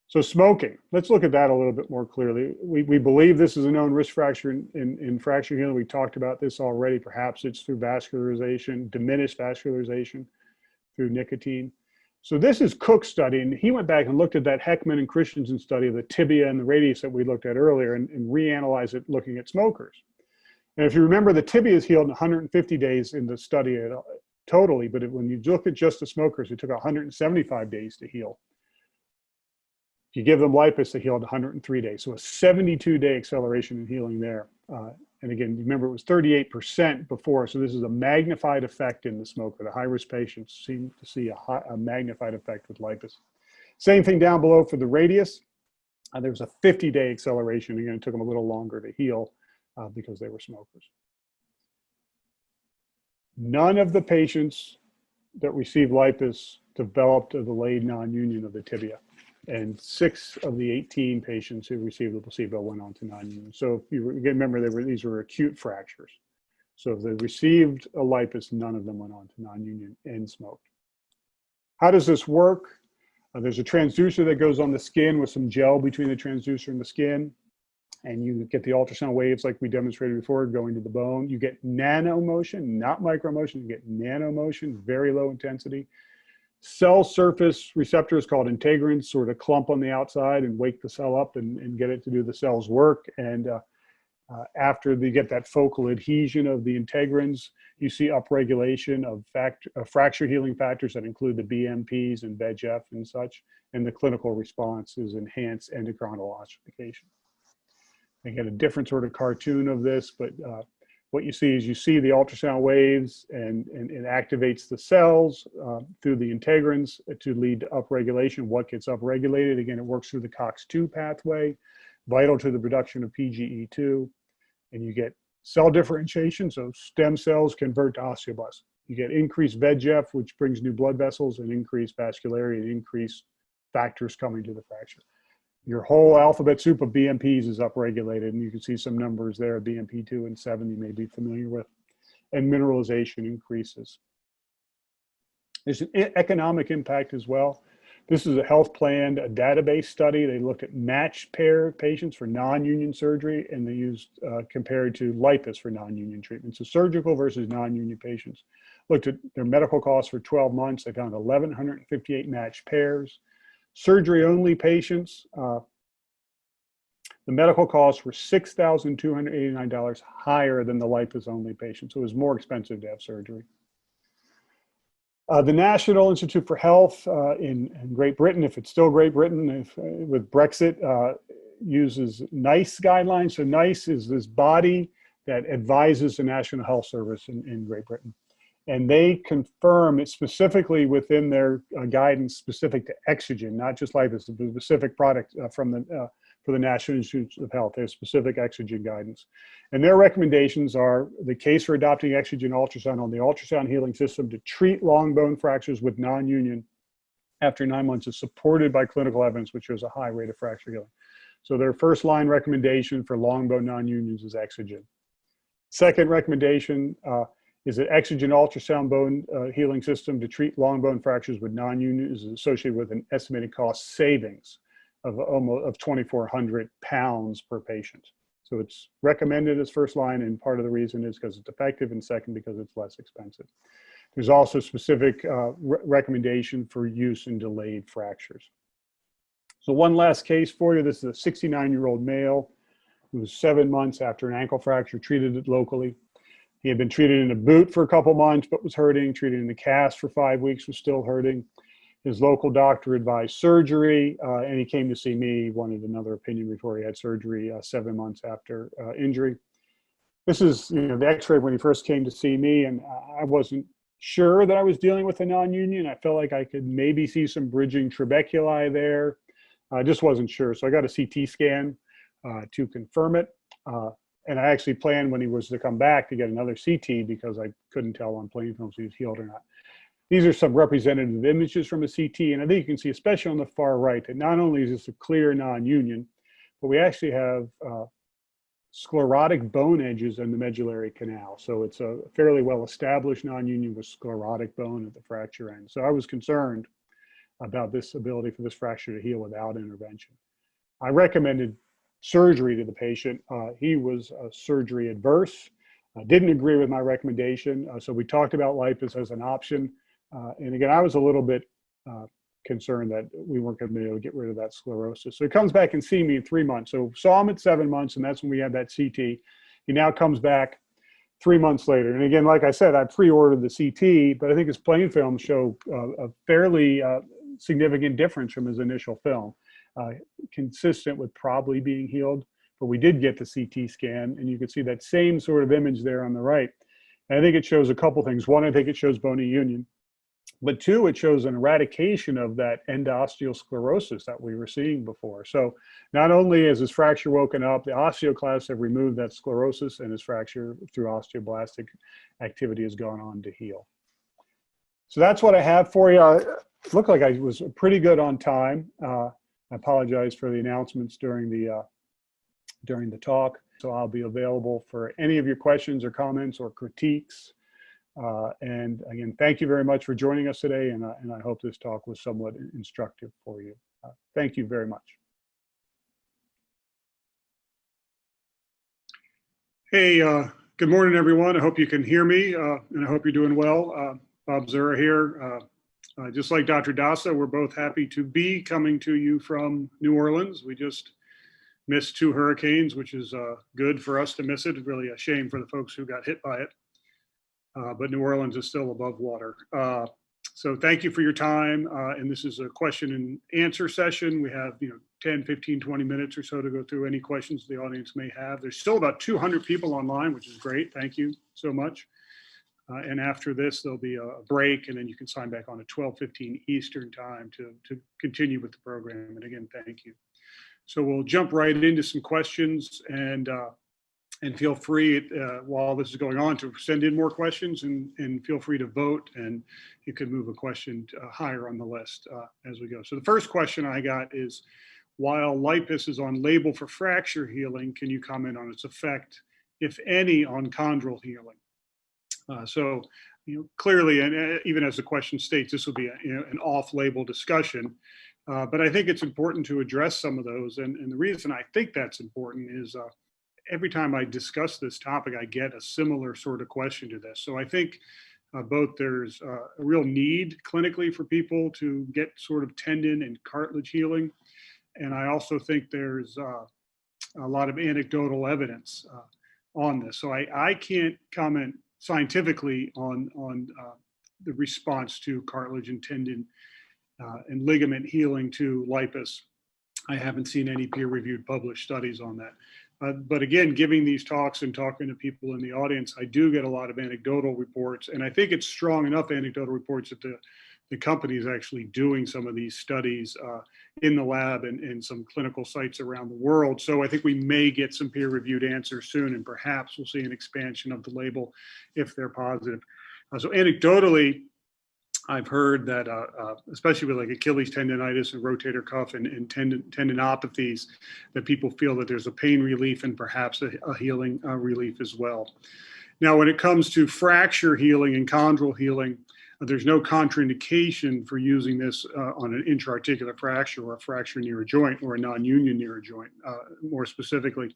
So smoking, let's look at that a little bit more clearly. We believe this is a known risk factor in fracture healing. We talked about this already. Perhaps it's through vascularization, diminished vascularization through nicotine. So this is Cook's study, and he went back and looked at that Heckman and Christensen study of the tibia and the radius that we looked at earlier and reanalyzed it looking at smokers. And if you remember, the tibia is healed in 150 days in the study totally, but when you look at just the smokers, it took 175 days to heal. If you give them LIPUS, they healed 103 days. So a 72-day acceleration in healing there. And again, remember it was 38% before, so this is a magnified effect in the smoker. The high-risk patients seem to see a magnified effect with LIPUS. Same thing down below for the radius. There was a 50-day acceleration. Again, it took them a little longer to heal because they were smokers. None of the patients that received LIPUS developed a delayed non-union of the tibia. And 6 of the 18 patients who received the placebo went on to non-union. So if you again remember, these were acute fractures. So if they received a LIPUS, none of them went on to non-union and smoked. How does this work? There's a transducer that goes on the skin with some gel between the transducer and the skin. And you get the ultrasound waves like we demonstrated before going to the bone. You get nano motion, not micro motion. You get nano motion, very low intensity. Cell surface receptors called integrins sort of clump on the outside and wake the cell up and get it to do the cell's work. And after they get that focal adhesion of the integrins, you see upregulation of fracture healing factors that include the BMPs and VEGF and such. And the clinical response is enhanced endocrinal ossification. They get a different sort of cartoon of this, but what you see is you see the ultrasound waves, and it activates the cells through the integrins to lead to upregulation. What gets upregulated? Again, it works through the COX-2 pathway, vital to the production of PGE2, and you get cell differentiation, so stem cells convert to osteoblasts. You get increased VEGF, which brings new blood vessels, and increased vascularity, and increased factors coming to the fracture. Your whole alphabet soup of BMPs is upregulated, and you can see some numbers there, BMP2 and 7 you may be familiar with, and mineralization increases. There's an economic impact as well. This is a health plan, a database study. They looked at matched pair patients for non-union surgery, and they used compared to LIPUS for non-union treatment. So surgical versus non-union patients. Looked at their medical costs for 12 months. They found 1,158 matched pairs. Surgery-only patients, the medical costs were $6,289 higher than the LIPUS-only patients. So it was more expensive to have surgery. The National Institute for Health in Great Britain, if it's still Great Britain, with Brexit, uses NICE guidelines. So NICE is this body that advises the National Health Service in Great Britain. And they confirm it specifically within their guidance specific to Exogen, not just LIPUS, the specific product for the National Institute of Health. They have specific Exogen guidance. And their recommendations are the case for adopting Exogen ultrasound on the ultrasound healing system to treat long bone fractures with non-union after 9 months is supported by clinical evidence, which shows a high rate of fracture healing. So their first line recommendation for long bone non-unions is Exogen. Second recommendation is that Exogen ultrasound bone healing system to treat long bone fractures with non-union is associated with an estimated cost savings of almost 2,400 pounds per patient. So it's recommended as first line, and part of the reason is because it's effective, and second, because it's less expensive. There's also specific recommendation for use in delayed fractures. So one last case for you. This is a 69-year-old male who was 7 months after an ankle fracture, treated it locally. He had been treated in a boot for a couple months, but was hurting, treated in a cast for 5 weeks, was still hurting. His local doctor advised surgery, and he came to see me. He wanted another opinion before he had surgery 7 months after injury. This is the x-ray when he first came to see me, and I wasn't sure that I was dealing with a non-union. I felt like I could maybe see some bridging trabeculi there. I just wasn't sure. So I got a CT scan to confirm it. And I actually planned when he was to come back to get another CT because I couldn't tell on plain film if he was healed or not. These are some representative images from a CT, and I think you can see, especially on the far right, that not only is this a clear non-union, but we actually have sclerotic bone edges in the medullary canal. So it's a fairly well-established non-union with sclerotic bone at the fracture end. So I was concerned about this ability for this fracture to heal without intervention. I recommended surgery to the patient. He was surgery adverse, didn't agree with my recommendation. So we talked about LIPUS as an option. And again, I was a little bit concerned that we weren't going to be able to get rid of that sclerosis. So he comes back and see me in 3 months. So saw him at 7 months, and that's when we had that CT. He now comes back 3 months later. And again, like I said, I pre-ordered the CT, but I think his plain film show a fairly significant difference from his initial film. Consistent with probably being healed, but we did get the CT scan, and you can see that same sort of image there on the right. And I think it shows a couple things. One, I think it shows bony union, but two, it shows an eradication of that endosteosclerosis that we were seeing before. So not only has his fracture woken up, the osteoclasts have removed that sclerosis, and his fracture through osteoblastic activity has gone on to heal. So that's what I have for you. It looked like I was pretty good on time. I apologize for the announcements during the talk. So I'll be available for any of your questions or comments or critiques. And again, thank you very much for joining us today. And I hope this talk was somewhat instructive for you. Thank you very much. Hey, good morning, everyone. I hope you can hear me, and I hope you're doing well. Bob Zura here. Just like Dr. Dasa, we're both happy to be coming to you from New Orleans. We just missed 2 hurricanes, which is good for us to miss it. It's really a shame for the folks who got hit by it. But New Orleans is still above water. So thank you for your time. And this is a question and answer session. We have 10, 15, 20 minutes or so to go through any questions the audience may have. There's still about 200 people online, which is great. Thank you so much. And after this, there'll be a break, and then you can sign back on at 12:15 Eastern time to continue with the program. And again, thank you. So we'll jump right into some questions, and feel free while this is going on to send in more questions, and feel free to vote, and you can move a question higher on the list as we go. So the first question I got is, while LIPUS is on label for fracture healing, can you comment on its effect, if any, on chondral healing? So, clearly, and even as the question states, this will be an off-label discussion. But I think it's important to address some of those. And the reason I think that's important is every time I discuss this topic, I get a similar sort of question to this. So I think both there's a real need clinically for people to get sort of tendon and cartilage healing. And I also think there's a lot of anecdotal evidence on this. So I can't comment scientifically on the response to cartilage and tendon and ligament healing to LIPUS. I haven't seen any peer-reviewed published studies on that. But again, giving these talks and talking to people in the audience, I do get a lot of anecdotal reports, and I think it's strong enough anecdotal reports that the company is actually doing some of these studies in the lab and some clinical sites around the world. So I think we may get some peer-reviewed answers soon, and perhaps we'll see an expansion of the label if they're positive. So anecdotally, I've heard that, especially with like Achilles tendonitis and rotator cuff and tendinopathies, that people feel that there's a pain relief and perhaps a healing relief as well. Now, when it comes to fracture healing and chondral healing, there's no contraindication for using this on an intra-articular fracture or a fracture near a joint or a non-union near a joint, more specifically.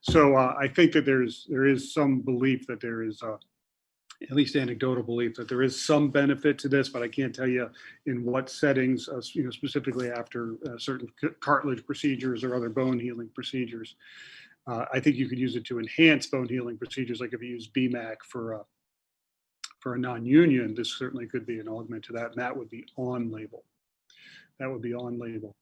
So I think that there is some belief that there is, at least anecdotal belief, that there is some benefit to this, but I can't tell you in what settings, specifically after certain cartilage procedures or other bone healing procedures. I think you could use it to enhance bone healing procedures, like if you use BMAC for a non-union. This certainly could be an augment to that, and that would be on label. That would be on label.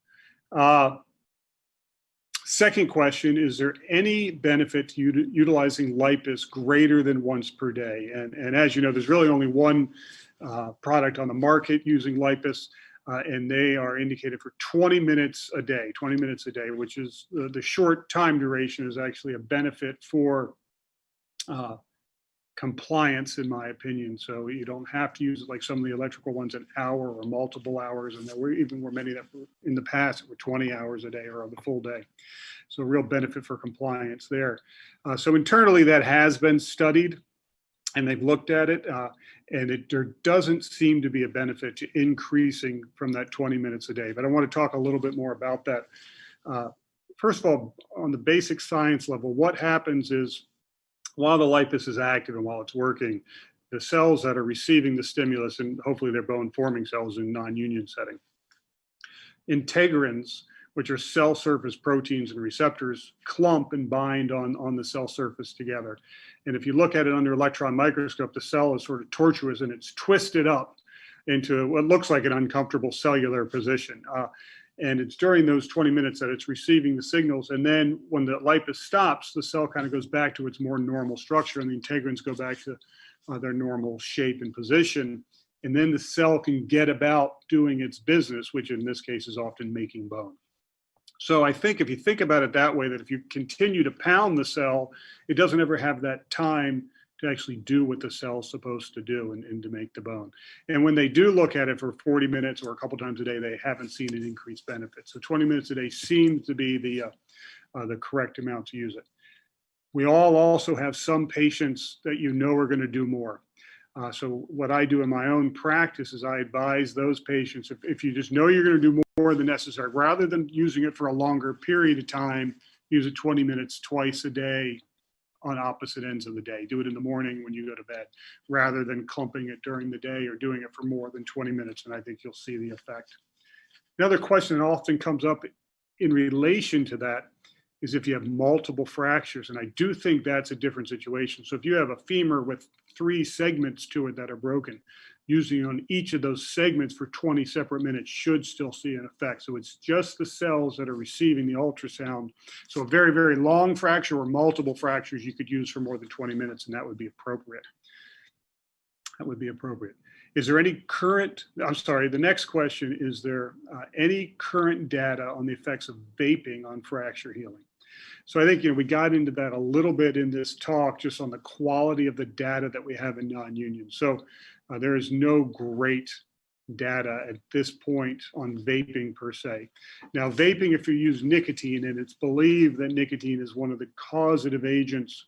Second question, is there any benefit to utilizing LIPUS greater than once per day? And as you know, there's really only one product on the market using LIPUS, and they are indicated for 20 minutes a day, which is the short time duration is actually a benefit for compliance, in my opinion. So you don't have to use it like some of the electrical ones, an hour or multiple hours. And there were many that were in the past that were 20 hours a day or the full day. So real benefit for compliance there. So internally that has been studied and they've looked at it, and there doesn't seem to be a benefit to increasing from that 20 minutes a day. But I want to talk a little bit more about that. First of all, on the basic science level, what happens is, while the LIPUS is active and while it's working, the cells that are receiving the stimulus, and hopefully they're bone-forming cells in non-union setting, integrins, which are cell surface proteins and receptors, clump and bind on the cell surface together. And if you look at it under electron microscope, the cell is sort of tortuous and it's twisted up into what looks like an uncomfortable cellular position. And it's during those 20 minutes that it's receiving the signals. And then when the LIPUS stops, the cell kind of goes back to its more normal structure, and the integrins go back to their normal shape and position. And then the cell can get about doing its business, which in this case is often making bone. So I think if you think about it that way, that if you continue to pound the cell, it doesn't ever have that time to actually do what the cell's supposed to do and to make the bone. And when they do look at it for 40 minutes or a couple times a day, they haven't seen an increased benefit. So 20 minutes a day seems to be the correct amount to use it. We all also have some patients that are going to do more. So what I do in my own practice is I advise those patients, if you just know you're going to do more than necessary, rather than using it for a longer period of time, use it 20 minutes twice a day on opposite ends of the day. Do it in the morning when you go to bed, rather than clumping it during the day or doing it for more than 20 minutes. And I think you'll see the effect. Another question that often comes up in relation to that is if you have multiple fractures. And I do think that's a different situation. So if you have a femur with 3 segments to it that are broken, using on each of those segments for 20 separate minutes should still see an effect. So it's just the cells that are receiving the ultrasound. So a very, very long fracture or multiple fractures you could use for more than 20 minutes, and that would be appropriate. That would be appropriate. Is there any current, I'm sorry, the next question, is there any current data on the effects of vaping on fracture healing? So I think, we got into that a little bit in this talk, just on the quality of the data that we have in non-union. So there is no great data at this point on vaping per se. Now, vaping, if you use nicotine, and it's believed that nicotine is one of the causative agents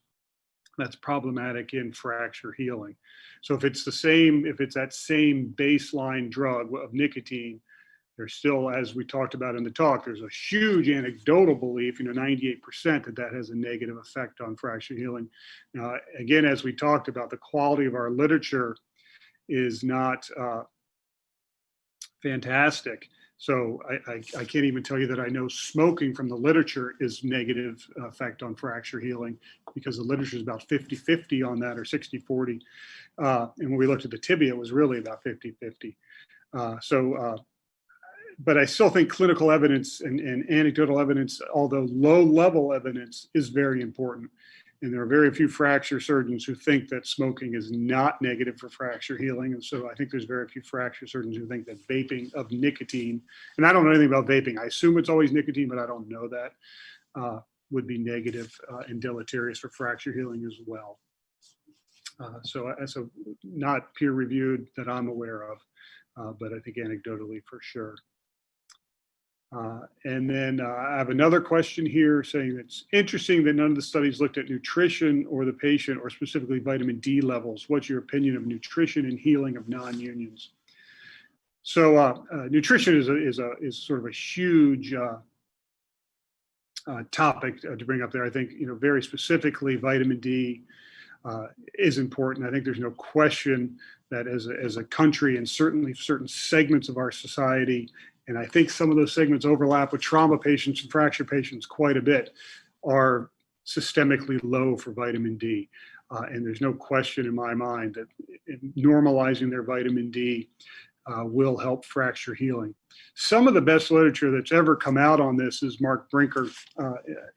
that's problematic in fracture healing. So if it's that same baseline drug of nicotine, there's still, as we talked about in the talk, there's a huge anecdotal belief, 98%, that has a negative effect on fracture healing. Now, again, as we talked about, the quality of our literature is not fantastic. So I can't even tell you that I know smoking from the literature is negative effect on fracture healing, because the literature is about 50-50 on that, or 60-40. And when we looked at the tibia, it was really about 50-50. But I still think clinical evidence and anecdotal evidence, although low-level evidence, is very important. And there are very few fracture surgeons who think that smoking is not negative for fracture healing. And so I think there's very few fracture surgeons who think that vaping of nicotine, and I don't know anything about vaping, I assume it's always nicotine, but I don't know that, would be negative and deleterious for fracture healing as well. So not peer reviewed that I'm aware of, but I think anecdotally for sure. And then I have another question here saying it's interesting that none of the studies looked at nutrition or the patient, or specifically vitamin D levels. What's your opinion of nutrition and healing of non-unions? So nutrition is sort of a huge topic to bring up there. I think, very specifically, vitamin D is important. I think there's no question that as a country, and certainly certain segments of our society, and I think some of those segments overlap with trauma patients and fracture patients quite a bit, are systemically low for vitamin D. And there's no question in my mind that normalizing their vitamin D will help fracture healing. Some of the best literature that's ever come out on this is Mark Brinker.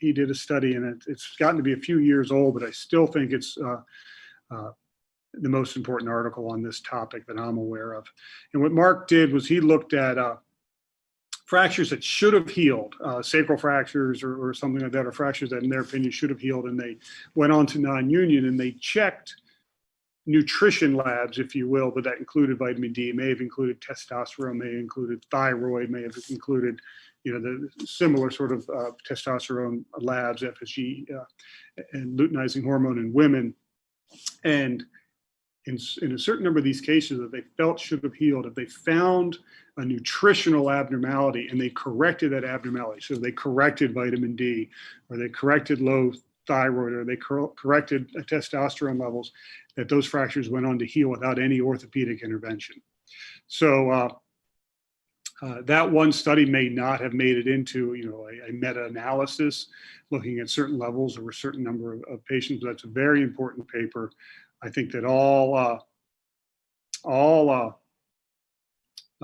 He did a study, and it's gotten to be a few years old, but I still think it's the most important article on this topic that I'm aware of. And what Mark did was he looked at fractures that should have healed, sacral fractures or something like that, or fractures that in their opinion should have healed, and they went on to non-union, and they checked nutrition labs, if you will, but that included vitamin D, may have included testosterone, may have included thyroid, may have included, the similar sort of testosterone labs, FSG, and luteinizing hormone in women. And in a certain number of these cases that they felt should have healed, if they found a nutritional abnormality and they corrected that abnormality, so they corrected vitamin D, or they corrected low thyroid, or they corrected testosterone levels, that those fractures went on to heal without any orthopedic intervention. So that one study may not have made it into a meta-analysis looking at certain levels or a certain number of patients, but that's a very important paper. I think that all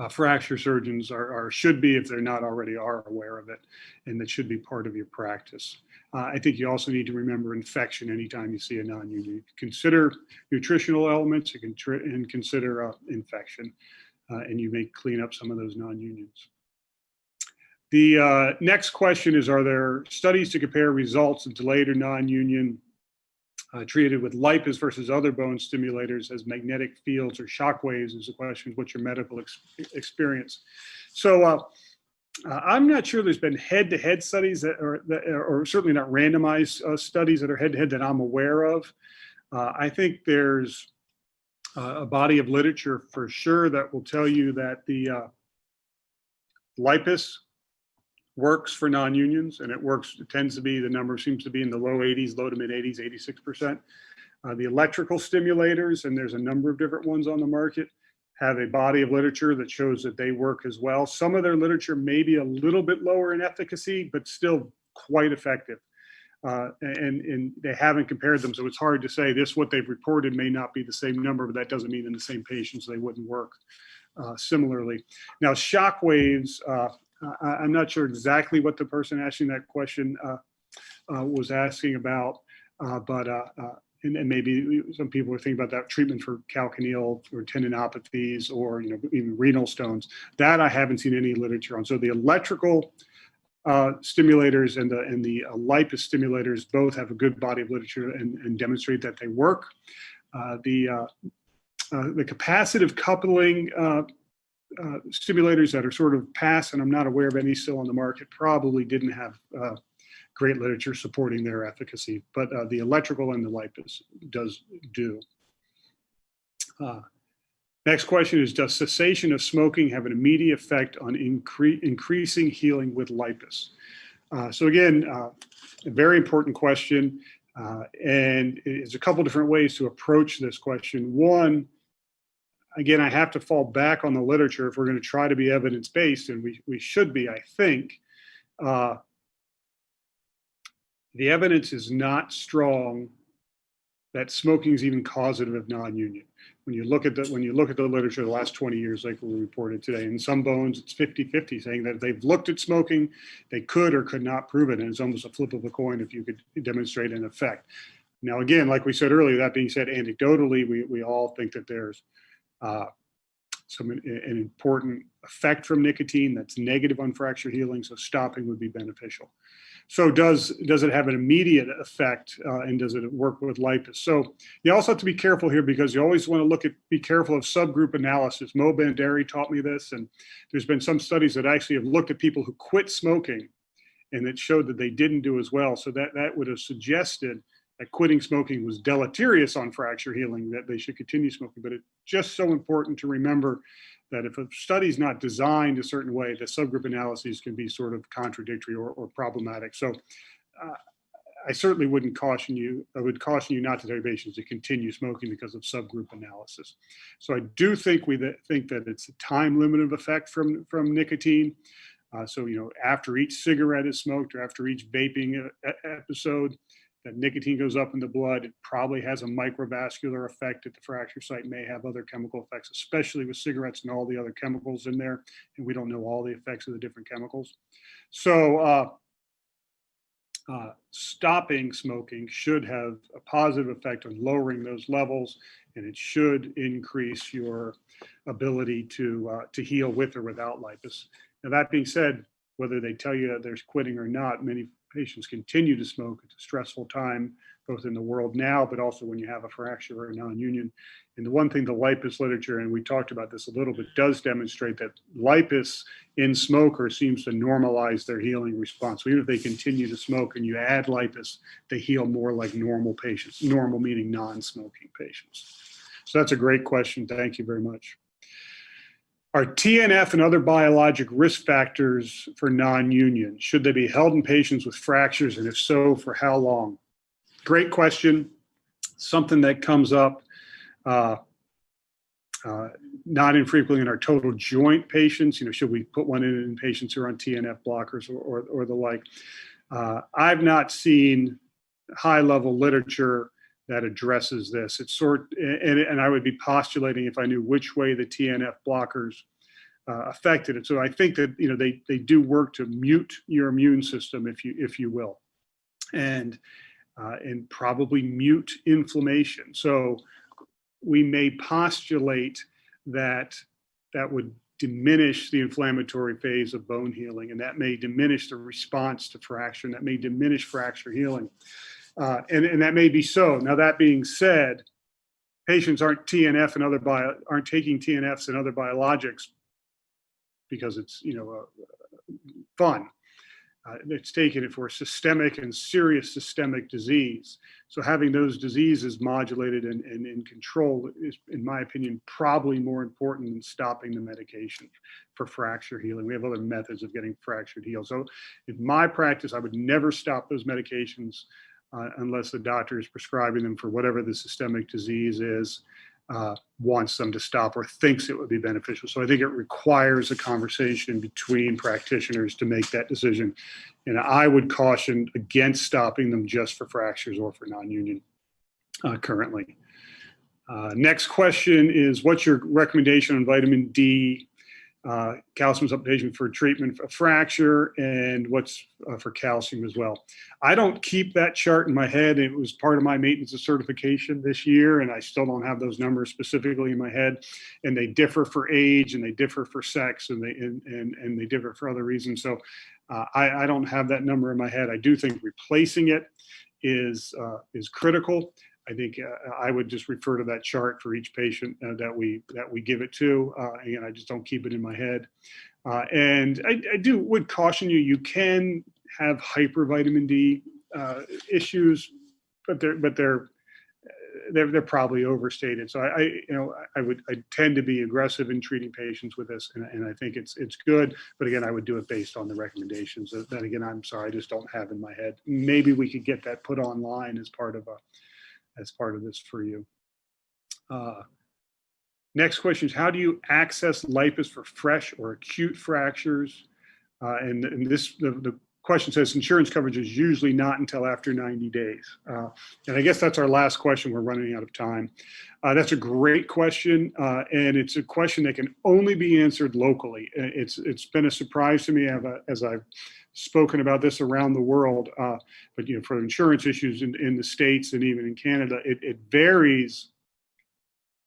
fracture surgeons should be, if they're not already, are aware of it, and that should be part of your practice. I think you also need to remember infection anytime you see a non-union. Consider nutritional elements and consider infection, and you may clean up some of those non-unions. The next question is, are there studies to compare results of delayed or non-union treated with LIPUS versus other bone stimulators as magnetic fields or shock waves? Is the question. What's your medical experience? So I'm not sure there's been head-to-head studies or certainly not randomized studies that are head-to-head that I'm aware of. I think there's a body of literature for sure that will tell you that the LIPUS works for non-unions, and it tends to be, the number seems to be in the low 80s, low to mid 80s, 86%. The electrical stimulators, and there's a number of different ones on the market, have a body of literature that shows that they work as well. Some of their literature may be a little bit lower in efficacy, but still quite effective. and they haven't compared them. So it's hard to say this, what they've reported may not be the same number, but that doesn't mean in the same patients they wouldn't work similarly. Now, shock waves, I'm not sure exactly what the person asking that question was asking about, but and maybe some people are thinking about that treatment for calcaneal or tendinopathies or even renal stones. That I haven't seen any literature on. So the electrical stimulators and the LIPUS stimulators both have a good body of literature and demonstrate that they work. The capacitive coupling stimulators that are sort of past, and I'm not aware of any still on the market, probably didn't have great literature supporting their efficacy, but the electrical and the LIPUS do. Next question is, does cessation of smoking have an immediate effect on increasing healing with LIPUS? So again, a very important question, and there's a couple different ways to approach this question. One, again, I have to fall back on the literature if we're going to try to be evidence-based, and we should be, I think. The evidence is not strong that smoking is even causative of non-union. When you look at the literature the last 20 years, like we reported today, in some bones it's 50-50, saying that if they've looked at smoking, they could or could not prove it, and it's almost a flip of a coin if you could demonstrate an effect. Now, again, like we said earlier, that being said, anecdotally, we all think that there's an important effect from nicotine that's negative on fracture healing, so stopping would be beneficial. So does it have an immediate effect, and does it work with LIPUS? So you also have to be careful here, because you always want to be careful of subgroup analysis. Mo Banderi taught me this, and there's been some studies that actually have looked at people who quit smoking, and it showed that they didn't do as well. So that would have suggested that quitting smoking was deleterious on fracture healing, that they should continue smoking. But it's just so important to remember that if a study's not designed a certain way, the subgroup analyses can be sort of contradictory or problematic. So I certainly wouldn't caution you. I would caution you not to tell your patients to continue smoking because of subgroup analysis. So I do think think that it's a time-limited effect from nicotine. So after each cigarette is smoked or after each vaping episode, that nicotine goes up in the blood. It probably has a microvascular effect at the fracture site, may have other chemical effects, especially with cigarettes and all the other chemicals in there. And we don't know all the effects of the different chemicals. So stopping smoking should have a positive effect on lowering those levels, and it should increase your ability to heal with or without LIPUS. Now, that being said, whether they tell you that there's quitting or not, many patients continue to smoke. It's a stressful time, both in the world now, but also when you have a fracture or a non-union. And the one thing the LIPUS literature, and we talked about this a little bit, does demonstrate that LIPUS in smokers seems to normalize their healing response. So even if they continue to smoke and you add LIPUS, they heal more like normal patients, normal meaning non-smoking patients. So that's a great question. Thank you very much. Are TNF and other biologic risk factors for non-union? Should they be held in patients with fractures, and if so, for how long? Great question. Something that comes up not infrequently in our total joint patients. Should we put one in patients who are on TNF blockers or the like? I've not seen high-level literature that addresses this. It's and I would be postulating if I knew which way the TNF blockers affected it. So I think that they do work to mute your immune system, if you will, and probably mute inflammation. So we may postulate that would diminish the inflammatory phase of bone healing, and that may diminish the response to fracture, and that may diminish fracture healing. And that may be so. Now, that being said, patients aren't taking TNFs and other biologics because it's fun. It's taking it for systemic and serious systemic disease. So having those diseases modulated and in control is, in my opinion, probably more important than stopping the medication for fracture healing. We have other methods of getting fracture healed. So in my practice, I would never stop those medications unless the doctor is prescribing them for whatever the systemic disease is. wants them to stop or thinks it would be beneficial. So I think it requires a conversation between practitioners to make that decision. And I would caution against stopping them just for fractures or for non-union currently. Next question is, what's your recommendation on vitamin D, calcium supplementation for treatment of fracture, and what's for calcium as well? I don't keep that chart in my head. It was part of my maintenance of certification this year, and I still don't have those numbers specifically in my head. And they differ for age, and they differ for sex, and they differ for other reasons. So I don't have that number in my head. I do think replacing it is critical. I think I would just refer to that chart for each patient that we give it to. Again, I just don't keep it in my head. And I would caution you, you can have hypervitamin D issues, but they're probably overstated. So I tend to be aggressive in treating patients with this, and I think it's good. But again, I would do it based on the recommendations that again, I'm sorry, I just don't have in my head. Maybe we could get that put online as part of this for you. Next question is, how do you access LIPUS for fresh or acute fractures? And the question says insurance coverage is usually not until after 90 days. And I guess that's our last question. We're running out of time. That's a great question. And it's a question that can only be answered locally. It's been a surprise to me as I've spoken about this around the world, but for insurance issues in the States and even in Canada, it varies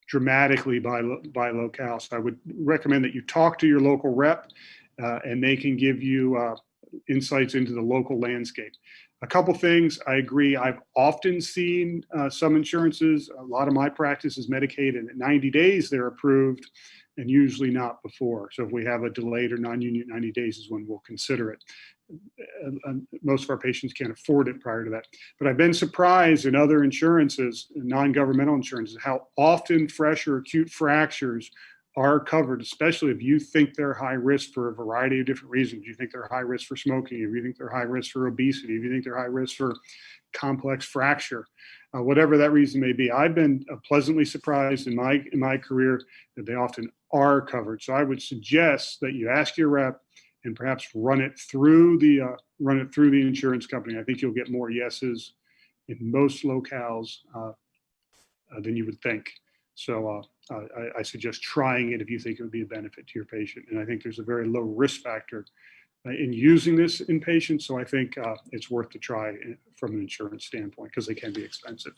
dramatically by locale. So I would recommend that you talk to your local rep, and they can give you insights into the local landscape. A couple things, I agree. I've often seen some insurances, a lot of my practice is Medicaid, and at 90 days they're approved, and usually not before. So if we have a delayed or non-union 90 days is when we'll consider it. Most of our patients can't afford it prior to that. But I've been surprised in other insurances, non-governmental insurances, how often fresh or acute fractures are covered, especially if you think they're high risk for a variety of different reasons. You think they're high risk for smoking, if you think they're high risk for obesity, if you think they're high risk for complex fracture, whatever that reason may be. I've been pleasantly surprised in my career that they often are covered. So I would suggest that you ask your rep and perhaps run it through the insurance company. I think you'll get more yeses in most locales than you would think. So I suggest trying it if you think it would be a benefit to your patient. And I think there's a very low risk factor in using this in patients. So I think it's worth to try from an insurance standpoint because they can be expensive.